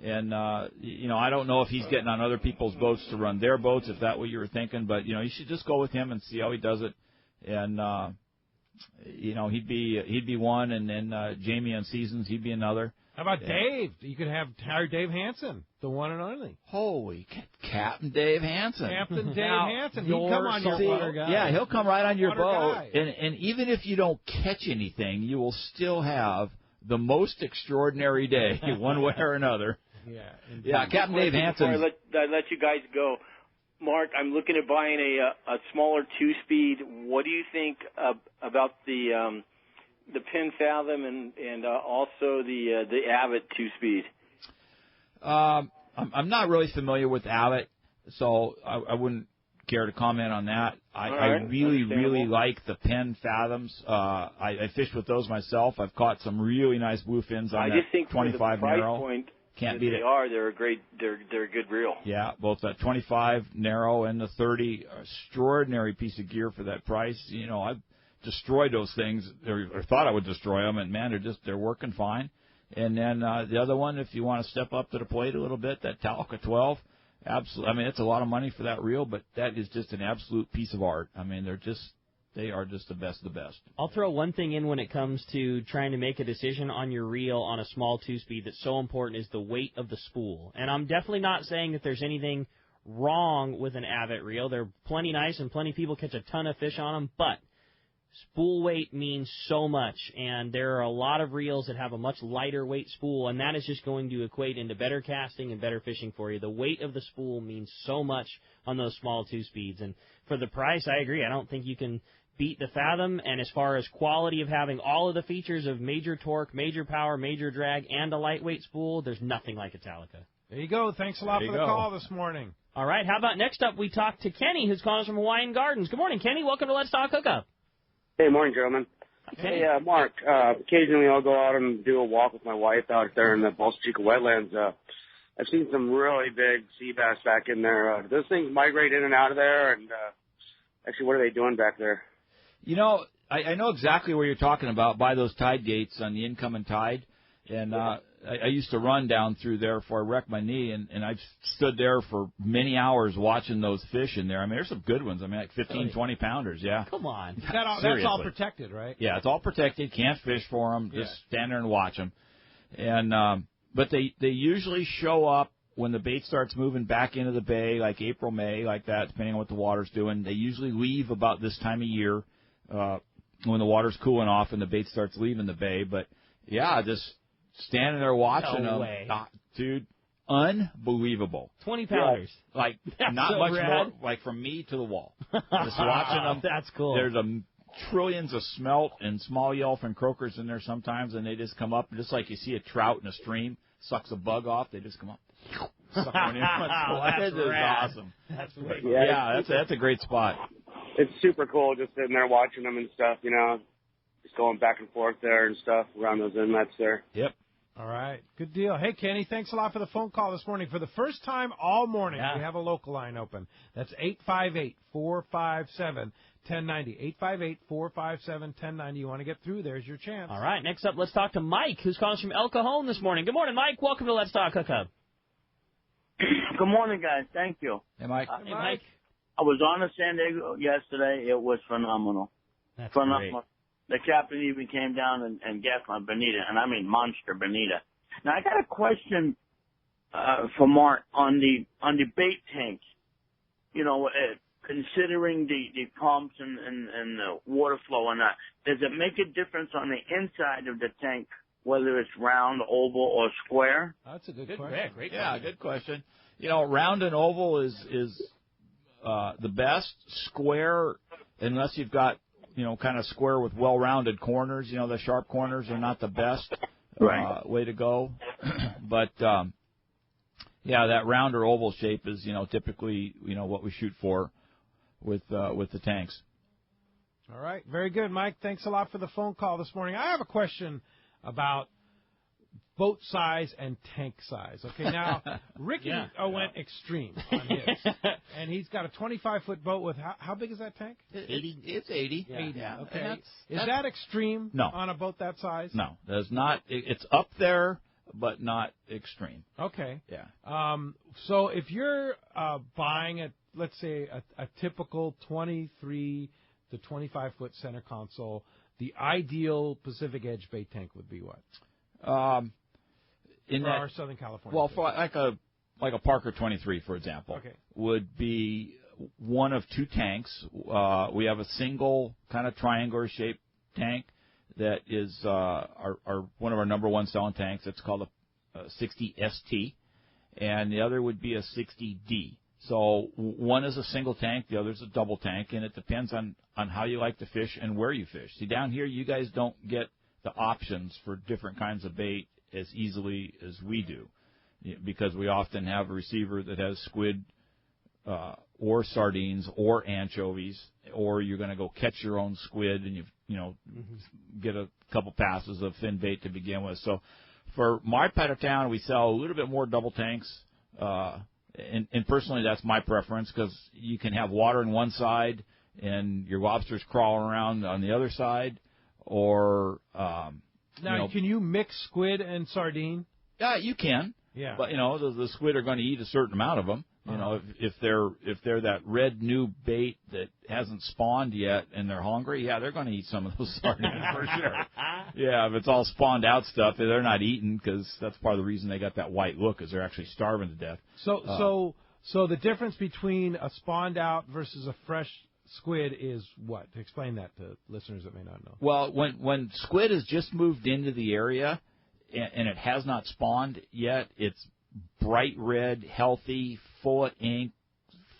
[SPEAKER 6] And, I don't know if he's getting on other people's boats to run their boats, if that's what you were thinking. But, you should just go with him and see how he does it. And, he'd be one, and then Jamie on Seasons, he'd be another.
[SPEAKER 2] How about Dave? You could have Dave Hansen, the one and only.
[SPEAKER 6] Holy Captain Dave Hansen.
[SPEAKER 2] Captain Dave Hansen. He'll come on your water guy.
[SPEAKER 6] Yeah, he'll come right on your boat.
[SPEAKER 2] Guy.
[SPEAKER 6] And even if you don't catch anything, you will still have the most extraordinary day, one way or another. Yeah, Captain Dave Hansen.
[SPEAKER 15] Before I let you guys go, Mark, I'm looking at buying a smaller 2-speed. What do you think about the Penn Fathom and also the Abbott 2-speed?
[SPEAKER 6] I'm not really familiar with Abbott, so I wouldn't care to comment on that. I really like the Penn Fathoms. I fished with those myself. I've caught some really nice bluefins on that 25 narrow.
[SPEAKER 15] Point
[SPEAKER 6] Can't beat it.
[SPEAKER 15] They're a great. They're a good reel.
[SPEAKER 6] Yeah, both that 25 narrow and the 30, extraordinary piece of gear for that price. I've destroyed those things, or thought I would destroy them, and man, they're working fine. And then the other one, if you want to step up to the plate a little bit, that Talica 12, absolutely. I mean, it's a lot of money for that reel, but that is just an absolute piece of art. I mean, they are just the best of the best.
[SPEAKER 3] I'll throw one thing in when it comes to trying to make a decision on your reel on a small 2-speed that's so important is the weight of the spool. And I'm definitely not saying that there's anything wrong with an Abbott reel. They're plenty nice and plenty of people catch a ton of fish on them, but spool weight means so much, and there are a lot of reels that have a much lighter weight spool, and that is just going to equate into better casting and better fishing for you. The weight of the spool means so much on those small 2-speeds, and for the price, I agree. I don't think you can beat the Fathom, and as far as quality of having all of the features of major torque, major power, major drag, and a lightweight spool, there's nothing like a Talica.
[SPEAKER 2] There you go. Thanks a lot for the call this morning.
[SPEAKER 3] All right, how about next up we talk to Kenny, who's calling us from Hawaiian Gardens. Good morning, Kenny. Welcome to Let's Talk Hookup.
[SPEAKER 16] Hey, morning, gentlemen. Hey, Mark, occasionally I'll go out and do a walk with my wife out there in the Balsa Chica wetlands. I've seen some really big sea bass back in there. Do those things migrate in and out of there? And actually, what are they doing back there?
[SPEAKER 6] I know exactly where you're talking about, by those tide gates on the incoming tide. And I used to run down through there before I wrecked my knee, and I've stood there for many hours watching those fish in there. I mean, there's some good ones. I mean, like 15, 20-pounders, yeah.
[SPEAKER 3] Come on.
[SPEAKER 2] That's all protected, right?
[SPEAKER 6] Yeah, it's all protected. Can't fish for them. Just stand there and watch them. And but they usually show up when the bait starts moving back into the bay, like April, May, like that, depending on what the water's doing. They usually leave about this time of year when the water's cooling off and the bait starts leaving the bay. But, yeah, just standing there watching them. Dude, unbelievable.
[SPEAKER 3] 20-pounders.
[SPEAKER 6] Yeah. Like, that's not so much more, like from me to the wall. Just watching them.
[SPEAKER 3] That's cool.
[SPEAKER 6] There's trillions of smelt and small yellowfin croakers in there sometimes, and they just come up, just like you see a trout in a stream, sucks a bug off, they just come up. Suck one in. That is awesome.
[SPEAKER 3] That's great.
[SPEAKER 6] Yeah, that's a great spot.
[SPEAKER 16] It's super cool just sitting there watching them and stuff, just going back and forth there and stuff around those inlets there.
[SPEAKER 6] Yep.
[SPEAKER 2] All right. Good deal. Hey, Kenny, thanks a lot for the phone call this morning. For the first time all morning, we have a local line open. That's 858-457-1090. 858-457-1090. You want to get through, there's your chance.
[SPEAKER 3] All right. Next up, let's talk to Mike, who's calling us from El Cajon this morning. Good morning, Mike. Welcome to Let's Talk Hookup.
[SPEAKER 17] Good morning, guys. Thank you.
[SPEAKER 6] Hey, Mike.
[SPEAKER 3] Hey, Mike.
[SPEAKER 17] I was on the San Diego yesterday. It was phenomenal.
[SPEAKER 3] That's
[SPEAKER 17] phenomenal. The captain even came down and gassed my bonita, and I mean monster bonita. Now I got a question for Mark on the bait tanks. You know, considering the pumps and the water flow and that, does it make a difference on the inside of the tank whether it's round, oval, or square?
[SPEAKER 2] That's a good question.
[SPEAKER 6] Great question. Good question. You know, round and oval is the best. Square, unless you've got, you know, kind of square with well-rounded corners. You know, the sharp corners are not the best way to go. But, yeah, that round or oval shape is, you know, typically, you know, what we shoot for with the tanks.
[SPEAKER 2] All right. Very good, Mike. Thanks a lot for the phone call this morning. I have a question about boat size and tank size. Okay, now, Ricky went extreme on his. And he's got a 25-foot boat with, how big is that tank?
[SPEAKER 6] 80. It's 80.
[SPEAKER 2] Yeah. 80,
[SPEAKER 6] Yeah.
[SPEAKER 2] okay. Is that extreme on a boat that size?
[SPEAKER 6] No, that's not. It's up there, but not extreme.
[SPEAKER 2] Okay.
[SPEAKER 6] Yeah.
[SPEAKER 2] So if you're buying, let's say, a typical 23 to 25-foot center console, the ideal Pacific Edge bait tank would be what?
[SPEAKER 6] In
[SPEAKER 2] our Southern California.
[SPEAKER 6] Well, for like a Parker 23, for example, would be one of two tanks. We have a single kind of triangular shaped tank that is our one of our number one selling tanks. It's called a 60 ST, and the other would be a 60D. So one is a single tank, the other is a double tank, and it depends on how you like to fish and where you fish. See, down here you guys don't get the options for different kinds of bait as easily as we do, because we often have a receiver that has squid or sardines or anchovies, or you're going to go catch your own squid and you get a couple passes of fin bait to begin with. So for my part of town, we sell a little bit more double tanks. And personally, that's my preference, because you can have water on one side and your lobster's crawling around on the other side, or
[SPEAKER 2] now, can you mix squid and sardine?
[SPEAKER 6] Yeah, you can.
[SPEAKER 2] Yeah.
[SPEAKER 6] But the squid are going to eat a certain amount of them. You know, if they're that red new bait that hasn't spawned yet and they're hungry, yeah, they're going to eat some of those sardines for sure. Yeah, if it's all spawned out stuff, they're not eating, because that's part of the reason they got that white look, is they're actually starving to death.
[SPEAKER 2] So the difference between a spawned out versus a fresh squid is what? Explain that to listeners that may not know.
[SPEAKER 6] Well, when squid has just moved into the area and it has not spawned yet, it's bright red, healthy, full of ink,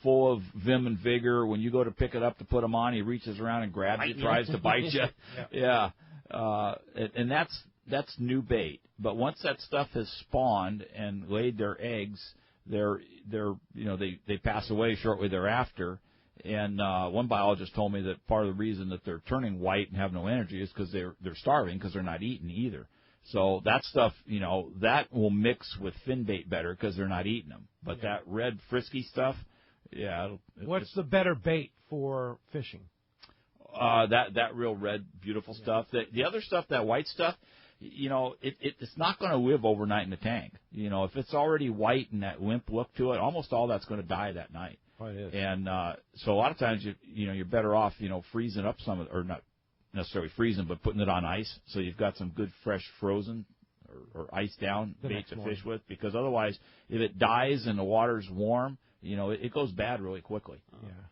[SPEAKER 6] full of vim and vigor. When you go to pick it up to put them on, he reaches around and grabs you, tries to bite you. Yeah. And that's new bait. But once that stuff has spawned and laid their eggs, they pass away shortly thereafter. And one biologist told me that part of the reason that they're turning white and have no energy is because they're starving, because they're not eating either. So that stuff, that will mix with fin bait better because they're not eating them. But that red frisky stuff,
[SPEAKER 2] what's the better bait for fishing?
[SPEAKER 6] That real red, beautiful stuff. The other stuff, that white stuff, it's not going to live overnight in the tank. If it's already white and that limp look to it, almost all that's going to die that night.
[SPEAKER 2] Oh, it is.
[SPEAKER 6] And so a lot of times you're better off freezing up some of it, or not necessarily freezing, but putting it on ice, so you've got some good fresh frozen or ice down bait to fish with, because otherwise, if it dies and the water's warm, it goes bad really quickly.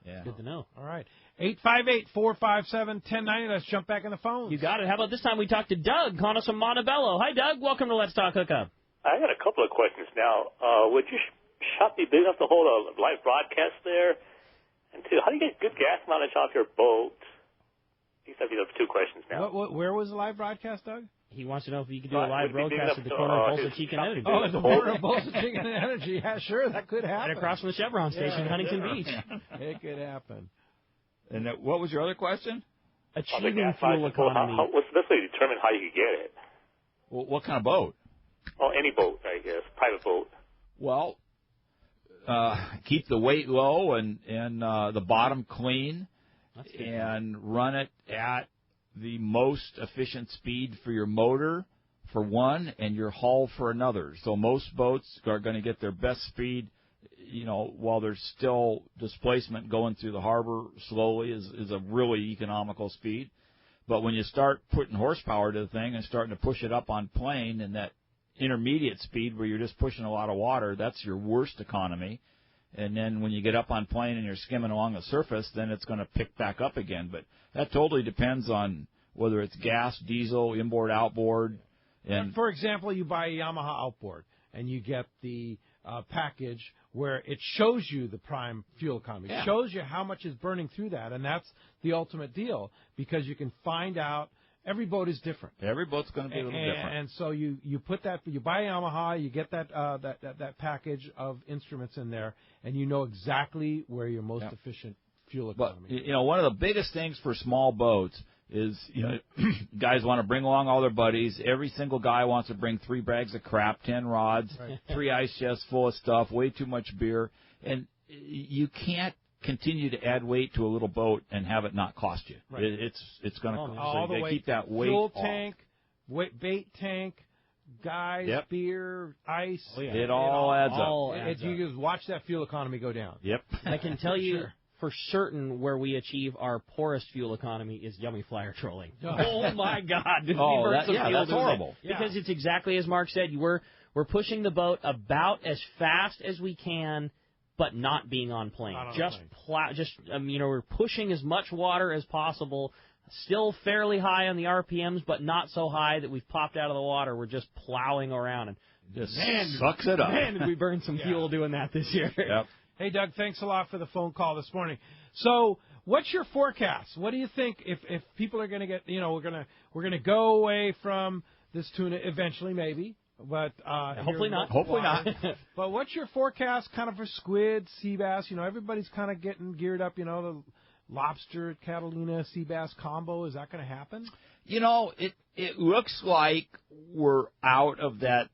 [SPEAKER 3] Yeah. Good to know.
[SPEAKER 2] All right. 858-457-1090. Let's jump back in the phone.
[SPEAKER 3] You got it. How about this time we talk to Doug, calling us from Montebello. Hi, Doug. Welcome to Let's Talk Hookup.
[SPEAKER 18] I got a couple of questions now. Would your shop be big enough to hold a live broadcast there? And two, how do you get good gas mileage off your boat? These have two questions now.
[SPEAKER 2] Where was the live broadcast, Doug?
[SPEAKER 3] He wants to know if you could do a live broadcast at the corner of Bolsa Chica and Energy.
[SPEAKER 2] Oh, at the corner of Bolsa Chica and Energy. Yeah, sure, that could happen.
[SPEAKER 3] Right across from the Chevron station in Huntington Beach.
[SPEAKER 2] It could happen.
[SPEAKER 6] And what was your other question?
[SPEAKER 3] Achieving fuel economy.
[SPEAKER 18] What's the best way to determine how you could get it?
[SPEAKER 6] Well, what kind of boat?
[SPEAKER 18] Oh, any boat, I guess, private boat.
[SPEAKER 6] Well, keep the weight low and the bottom clean, and run it at the most efficient speed for your motor, for one, and your hull for another. So most boats are going to get their best speed, while there's still displacement going through the harbor slowly is a really economical speed. But when you start putting horsepower to the thing and starting to push it up on plane, and that intermediate speed where you're just pushing a lot of water, that's your worst economy. And then when you get up on plane and you're skimming along the surface, then it's going to pick back up again. But that totally depends on whether it's gas, diesel, inboard, outboard. And
[SPEAKER 2] for example, you buy a Yamaha outboard and you get the package where it shows you the prime fuel economy. It shows you how much is burning through that, and that's the ultimate deal because you can find out. Every boat is different.
[SPEAKER 6] Every boat's going to be a little different.
[SPEAKER 2] And so you put that, you buy a Yamaha, you get that package of instruments in there, and you know exactly where your most efficient fuel economy is.
[SPEAKER 6] But, one of the biggest things for small boats is, guys want to bring along all their buddies. Every single guy wants to bring 3 bags of crap, 10 rods, 3 ice chests full of stuff, way too much beer. And you can't continue to add weight to a little boat and have it not cost you. Right. It's going to
[SPEAKER 2] all the way.
[SPEAKER 6] Keep that weight
[SPEAKER 2] fuel
[SPEAKER 6] off.
[SPEAKER 2] tank, bait tank, guys, beer, ice.
[SPEAKER 6] It all adds up.
[SPEAKER 2] You just watch that fuel economy go down.
[SPEAKER 6] Yep.
[SPEAKER 3] I can tell you for certain where we achieve our poorest fuel economy is Yummy Flyer trolling. Oh my God!
[SPEAKER 6] That's horrible.
[SPEAKER 3] Because it's exactly as Mark said. We're pushing the boat about as fast as we can, but not being on plane. We're pushing as much water as possible, still fairly high on the RPMs, but not so high that we've popped out of the water. We're just plowing around and
[SPEAKER 6] just sucks it up.
[SPEAKER 3] Man, did we burn some fuel doing that this year.
[SPEAKER 6] Yep.
[SPEAKER 2] Hey, Doug, thanks a lot for the phone call this morning. So, what's your forecast? What do you think if people are going to get, we're going to go away from this tuna eventually, maybe. But
[SPEAKER 3] hopefully not.
[SPEAKER 6] Hopefully not.
[SPEAKER 2] But what's your forecast kind of for squid, sea bass? Everybody's kind of getting geared up, the lobster, Catalina, sea bass combo. Is that going to happen?
[SPEAKER 6] It looks like we're out of that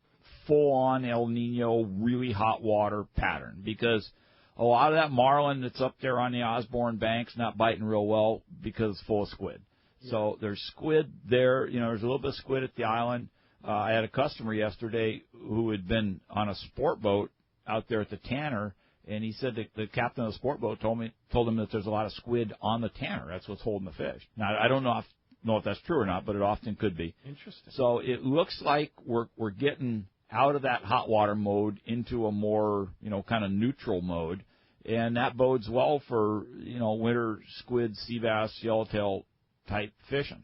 [SPEAKER 6] full-on El Nino, really hot water pattern because a lot of that marlin that's up there on the Osborne Banks not biting real well because it's full of squid. Yeah. So there's squid there. There's a little bit of squid at the island. I had a customer yesterday who had been on a sport boat out there at the Tanner, and he said that the captain of the sport boat told him that there's a lot of squid on the Tanner. That's what's holding the fish. Now, I don't know if that's true or not, but it often could be.
[SPEAKER 2] Interesting.
[SPEAKER 6] So it looks like we're getting out of that hot water mode into a more, kind of neutral mode, and that bodes well for, winter squid, sea bass, yellowtail type fishing.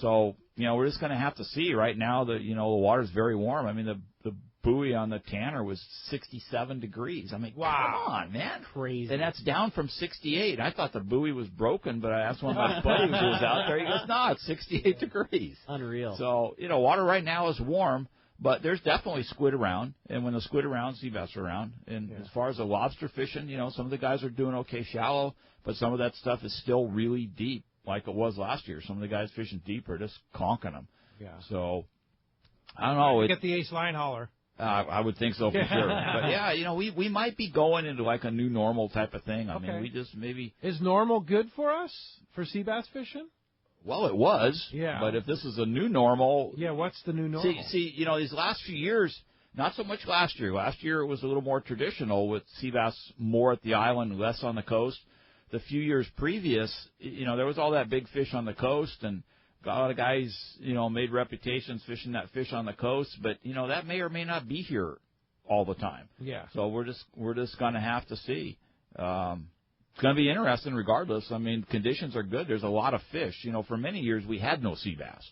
[SPEAKER 6] So, we're just going to have to see. Right now, the water's very warm. I mean, the buoy on the Tanner was 67 degrees. I mean,
[SPEAKER 2] wow.
[SPEAKER 6] Come on, man.
[SPEAKER 3] Crazy.
[SPEAKER 6] And that's down from 68. I thought the buoy was broken, but I asked one of my buddies who was out there. He goes, no, it's 68 degrees.
[SPEAKER 3] Unreal.
[SPEAKER 6] So, water right now is warm, but there's definitely squid around. And when the squid around, sea bass are around. And as far as the lobster fishing, some of the guys are doing okay shallow, but some of that stuff is still really deep. Like it was last year. Some of the guys fishing deep are just conking them.
[SPEAKER 2] Yeah.
[SPEAKER 6] So, I don't know.
[SPEAKER 2] Get the ace line hauler.
[SPEAKER 6] I would think so for sure. But, yeah, we might be going into like a new normal type of thing. I mean, we just maybe...
[SPEAKER 2] Is normal good for us, for sea bass fishing?
[SPEAKER 6] Well, it was.
[SPEAKER 2] Yeah.
[SPEAKER 6] But if this is a new normal...
[SPEAKER 2] Yeah, what's the new normal?
[SPEAKER 6] See, these last few years, not so much last year. Last year it was a little more traditional with sea bass more at the island, less on the coast. The few years previous, there was all that big fish on the coast, and a lot of guys, made reputations fishing that fish on the coast, but, that may or may not be here all the time.
[SPEAKER 2] Yeah.
[SPEAKER 6] So we're just going to have to see. It's going to be interesting regardless. I mean, conditions are good. There's a lot of fish. For many years we had no sea bass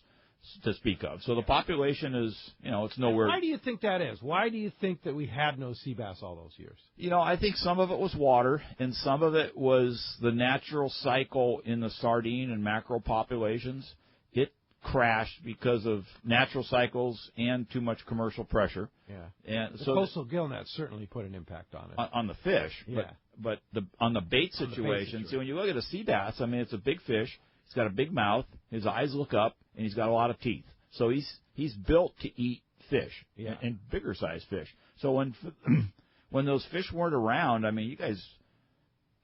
[SPEAKER 6] to speak of. So the population is, it's nowhere.
[SPEAKER 2] Why do you think that is? Why do you think that we had no sea bass all those years?
[SPEAKER 6] I think some of it was water, and some of it was the natural cycle in the sardine and mackerel populations. It crashed because of natural cycles and too much commercial pressure.
[SPEAKER 2] Yeah.
[SPEAKER 6] And
[SPEAKER 2] the
[SPEAKER 6] so
[SPEAKER 2] coastal gillnet certainly put an impact on it.
[SPEAKER 6] On the fish.
[SPEAKER 2] Yeah.
[SPEAKER 6] But on the bait situation, see, when you look at a sea bass, I mean, it's a big fish. He's got a big mouth. His eyes look up, and he's got a lot of teeth. So he's built to eat fish and bigger size fish. So when those fish weren't around, I mean, you guys.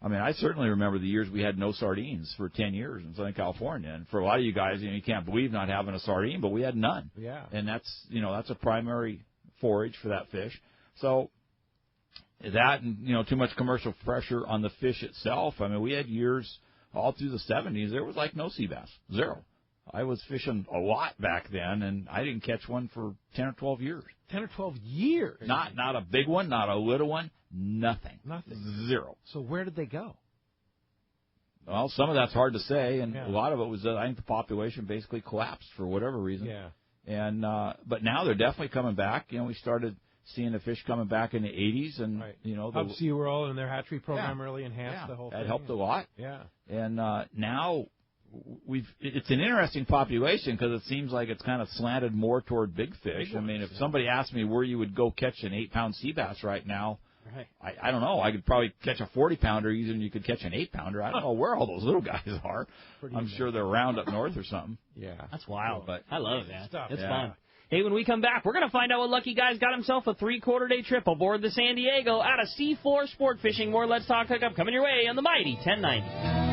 [SPEAKER 6] I mean, I certainly remember the years we had no sardines for 10 years in Southern California. And for a lot of you guys, you can't believe not having a sardine, but we had none.
[SPEAKER 2] Yeah.
[SPEAKER 6] And that's a primary forage for that fish. So that and, too much commercial pressure on the fish itself. I mean, we had years all through the 70s, there was like no sea bass, zero. I was fishing a lot back then, and I didn't catch one for 10 or 12 years.
[SPEAKER 2] 10 or 12 years?
[SPEAKER 6] Not a big one, not a little one. Nothing. Zero.
[SPEAKER 2] So where did they go?
[SPEAKER 6] Well, some of that's hard to say, and a lot of it was I think the population basically collapsed for whatever reason.
[SPEAKER 2] Yeah.
[SPEAKER 6] And but now they're definitely coming back. We started seeing the fish coming back in the 80s, and
[SPEAKER 2] Hub SeaWorld and their hatchery program really enhanced the whole thing.
[SPEAKER 6] That helped a lot.
[SPEAKER 2] Yeah.
[SPEAKER 6] And now it's an interesting population because it seems like it's kind of slanted more toward big fish. I mean, if somebody asked me where you would go catch an 8-pound sea bass right now, I don't know. I could probably catch a 40-pounder easier than you could catch an 8-pounder. I don't know where all those little guys are. I'm sure they're around up north or something.
[SPEAKER 2] Yeah.
[SPEAKER 3] That's wild.
[SPEAKER 6] But
[SPEAKER 3] I love it, man. It's
[SPEAKER 6] Yeah.
[SPEAKER 3] fun. Hey, when we come back, we're going to find out what lucky guy's got himself a 3-quarter-day trip aboard the San Diego out of Seafloor Sport Fishing. More Let's Talk Hookup coming your way on the mighty 1090.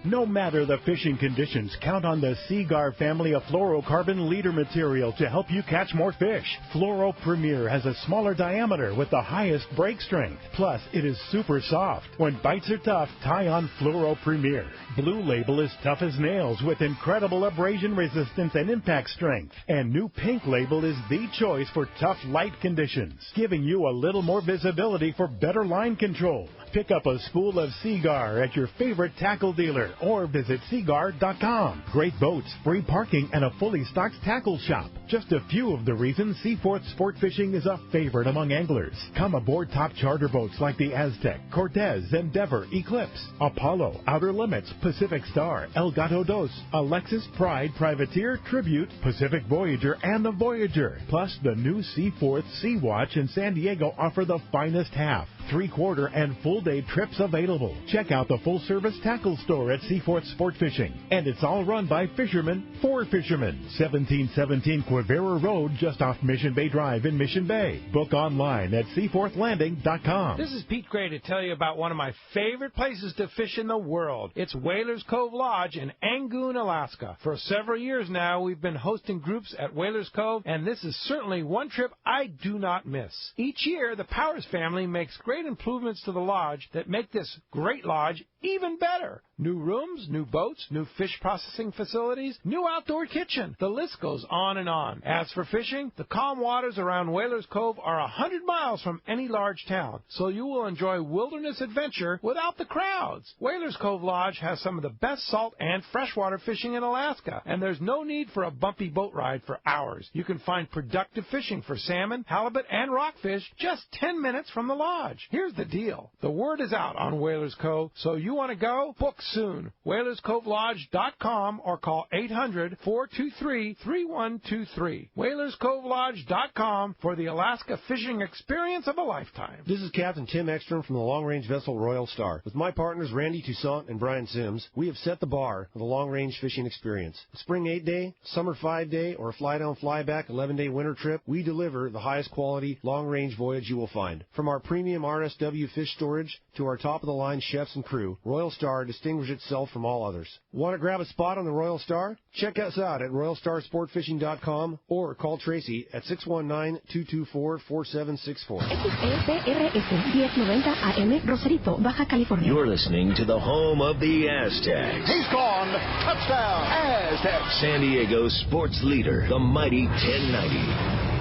[SPEAKER 13] No matter the fishing conditions, count on the Seagar family of fluorocarbon leader material to help you catch more fish. Fluoro Premier has a smaller diameter with the highest break strength. Plus, it is super soft. When bites are tough, tie on Fluoro Premier. Blue Label is tough as nails with incredible abrasion resistance and impact strength. And new Pink Label is the choice for tough light conditions, giving you a little more visibility for better line control. Pick up a spool of Seagar at your favorite tackle dealer or visit Seagar.com. Great boats, free parking, and a fully stocked tackle shop. Just a few of the reasons Seaforth Sport Fishing is a favorite among anglers. Come aboard top charter boats like the Aztec, Cortez, Endeavor, Eclipse, Apollo, Outer Limits, Pacific Star, El Gato Dos, Alexis, Pride, Privateer, Tribute, Pacific Voyager, and the Voyager. Plus, the new Seaforth Sea Watch in San Diego offer the finest half, 3-quarter, and full-day trips available. Check out the full-service tackle store at Seaforth Sport Fishing. And it's all run by fishermen for fishermen. 1717 Quivira Road, just off Mission Bay Drive in Mission Bay. Book online at seaforthlanding.com.
[SPEAKER 2] This is Pete Gray to tell you about one of my favorite places to fish in the world. It's Whalers Cove Lodge in Angoon, Alaska. For several years now, we've been hosting groups at Whalers Cove, and this is certainly one trip I do not miss. Each year, the Powers family makes great improvements to the lodge that make this great lodge even better. New rooms, new boats, new fish processing facilities, new outdoor kitchen. The list goes on and on. As for fishing, the calm waters around Whalers Cove are 100 miles from any large town, so you will enjoy wilderness adventure without the crowds. Whalers Cove Lodge has some of the best salt and freshwater fishing in Alaska, and there's no need for a bumpy boat ride for hours. You can find productive fishing for salmon, halibut, and rockfish just 10 minutes from the lodge. Here's the deal. The word is out on Whalers Cove, so you want to go? Book soon. WhalersCoveLodge.com or call 800-423-3123. WhalersCoveLodge.com for the Alaska fishing experience of a lifetime.
[SPEAKER 19] This is Captain Tim Ekstrom from the long-range vessel Royal Star. With my partners Randy Toussaint and Brian Sims, we have set the bar for the long-range fishing experience. A spring 8-day, summer 5-day, or a fly-down, fly-back 11-day winter trip, we deliver the highest quality long-range voyage you will find. From our premium RSW fish storage to our top-of-the-line chefs and crew, Royal Star distinguishes itself from all others. Want to grab a spot on the Royal Star? Check us out at RoyalStarSportFishing.com or call Tracy at 619-224-4764.
[SPEAKER 20] XEPRS 1090 AM Rosarito, Baja California.
[SPEAKER 21] You're listening to the home of the Aztecs.
[SPEAKER 20] He's gone. Touchdown, Aztecs.
[SPEAKER 21] San Diego sports leader, the mighty 1090.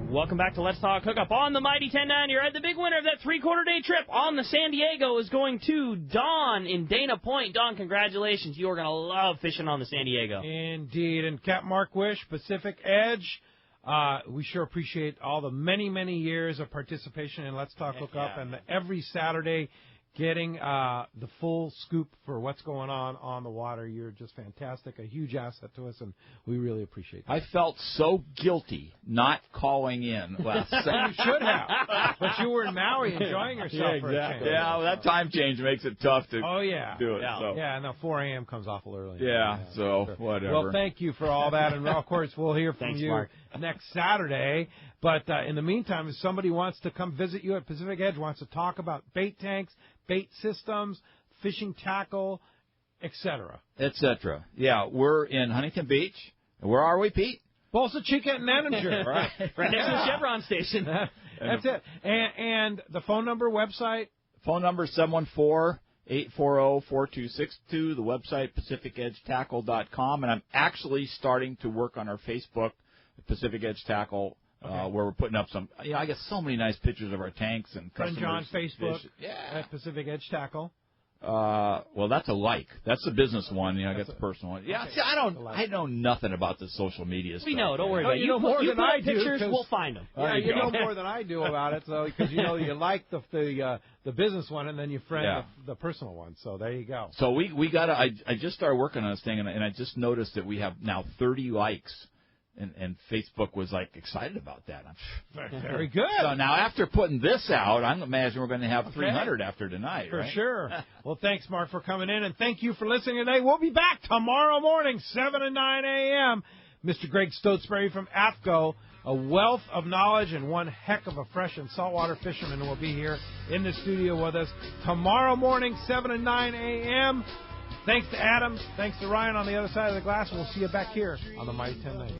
[SPEAKER 3] Welcome back to Let's Talk Hookup on the Mighty 1090. You're at the big winner of that 3-quarter-day trip on the San Diego is going to Don in Dana Point. Don, congratulations. You are going to love fishing on the San Diego.
[SPEAKER 2] Indeed. And Captain Mark Wisch, Pacific Edge, we sure appreciate all the many, many years of participation in Let's Talk Hookup and every Saturday getting the full scoop for what's going on the water. You're just fantastic, a huge asset to us, and we really appreciate that.
[SPEAKER 6] I felt so guilty not calling in last
[SPEAKER 2] You should have, but you were in Maui enjoying yourself
[SPEAKER 6] yeah,
[SPEAKER 2] for a change.
[SPEAKER 6] Yeah, well, that time change makes it tough to do it.
[SPEAKER 2] Yeah,
[SPEAKER 6] So.
[SPEAKER 2] yeah, no, 4 a.m. comes awful early.
[SPEAKER 6] Yeah, so
[SPEAKER 2] sure.
[SPEAKER 6] whatever.
[SPEAKER 2] Well, thank you for all that, and, of course, we'll hear from
[SPEAKER 3] Thanks,
[SPEAKER 2] you
[SPEAKER 3] Mark.
[SPEAKER 2] next Saturday. But in the meantime, if somebody wants to come visit you at Pacific Edge, wants to talk about bait tanks, bait systems, fishing tackle, etc.
[SPEAKER 6] Etc. Yeah, we're in Huntington Beach. Where are we, Pete?
[SPEAKER 2] Bolsa Chica and Nanninger.
[SPEAKER 3] right next to the Chevron station.
[SPEAKER 2] That's it. And the phone number, website?
[SPEAKER 6] Phone number 714-840-4262. The website, PacificEdgeTackle.com. And I'm actually starting to work on our Facebook, Pacific Edge Tackle, where we're putting up some, I get so many nice pictures of our tanks and
[SPEAKER 2] Friend John Facebook
[SPEAKER 6] Yeah.
[SPEAKER 2] at Pacific Edge Tackle.
[SPEAKER 6] Well, that's a like. That's the business one. I got the personal one. Yeah,
[SPEAKER 2] okay.
[SPEAKER 6] see, I know nothing about the social media stuff.
[SPEAKER 3] We know. Don't worry about it.
[SPEAKER 2] You know more than I do.
[SPEAKER 3] Pictures, we'll find them.
[SPEAKER 2] Yeah, you know more than I do about it, so because you like the business one, and then you friend the personal one. So there you go.
[SPEAKER 6] So we got to. I just started working on this thing, and I just noticed that we have now 30 likes. And Facebook was excited about that.
[SPEAKER 2] Very good.
[SPEAKER 6] So now after putting this out, I imagine we're going to have 300 after tonight.
[SPEAKER 2] For
[SPEAKER 6] right?
[SPEAKER 2] sure. Well, thanks, Mark, for coming in, and thank you for listening today. We'll be back tomorrow morning, 7 to 9 a.m. Mr. Greg Stotesbury from AFCO, a wealth of knowledge and one heck of a fresh and saltwater fisherman will be here in the studio with us tomorrow morning, 7 to 9 a.m. Thanks to Adam. Thanks to Ryan on the other side of the glass. We'll see you back here on the Mighty 1090.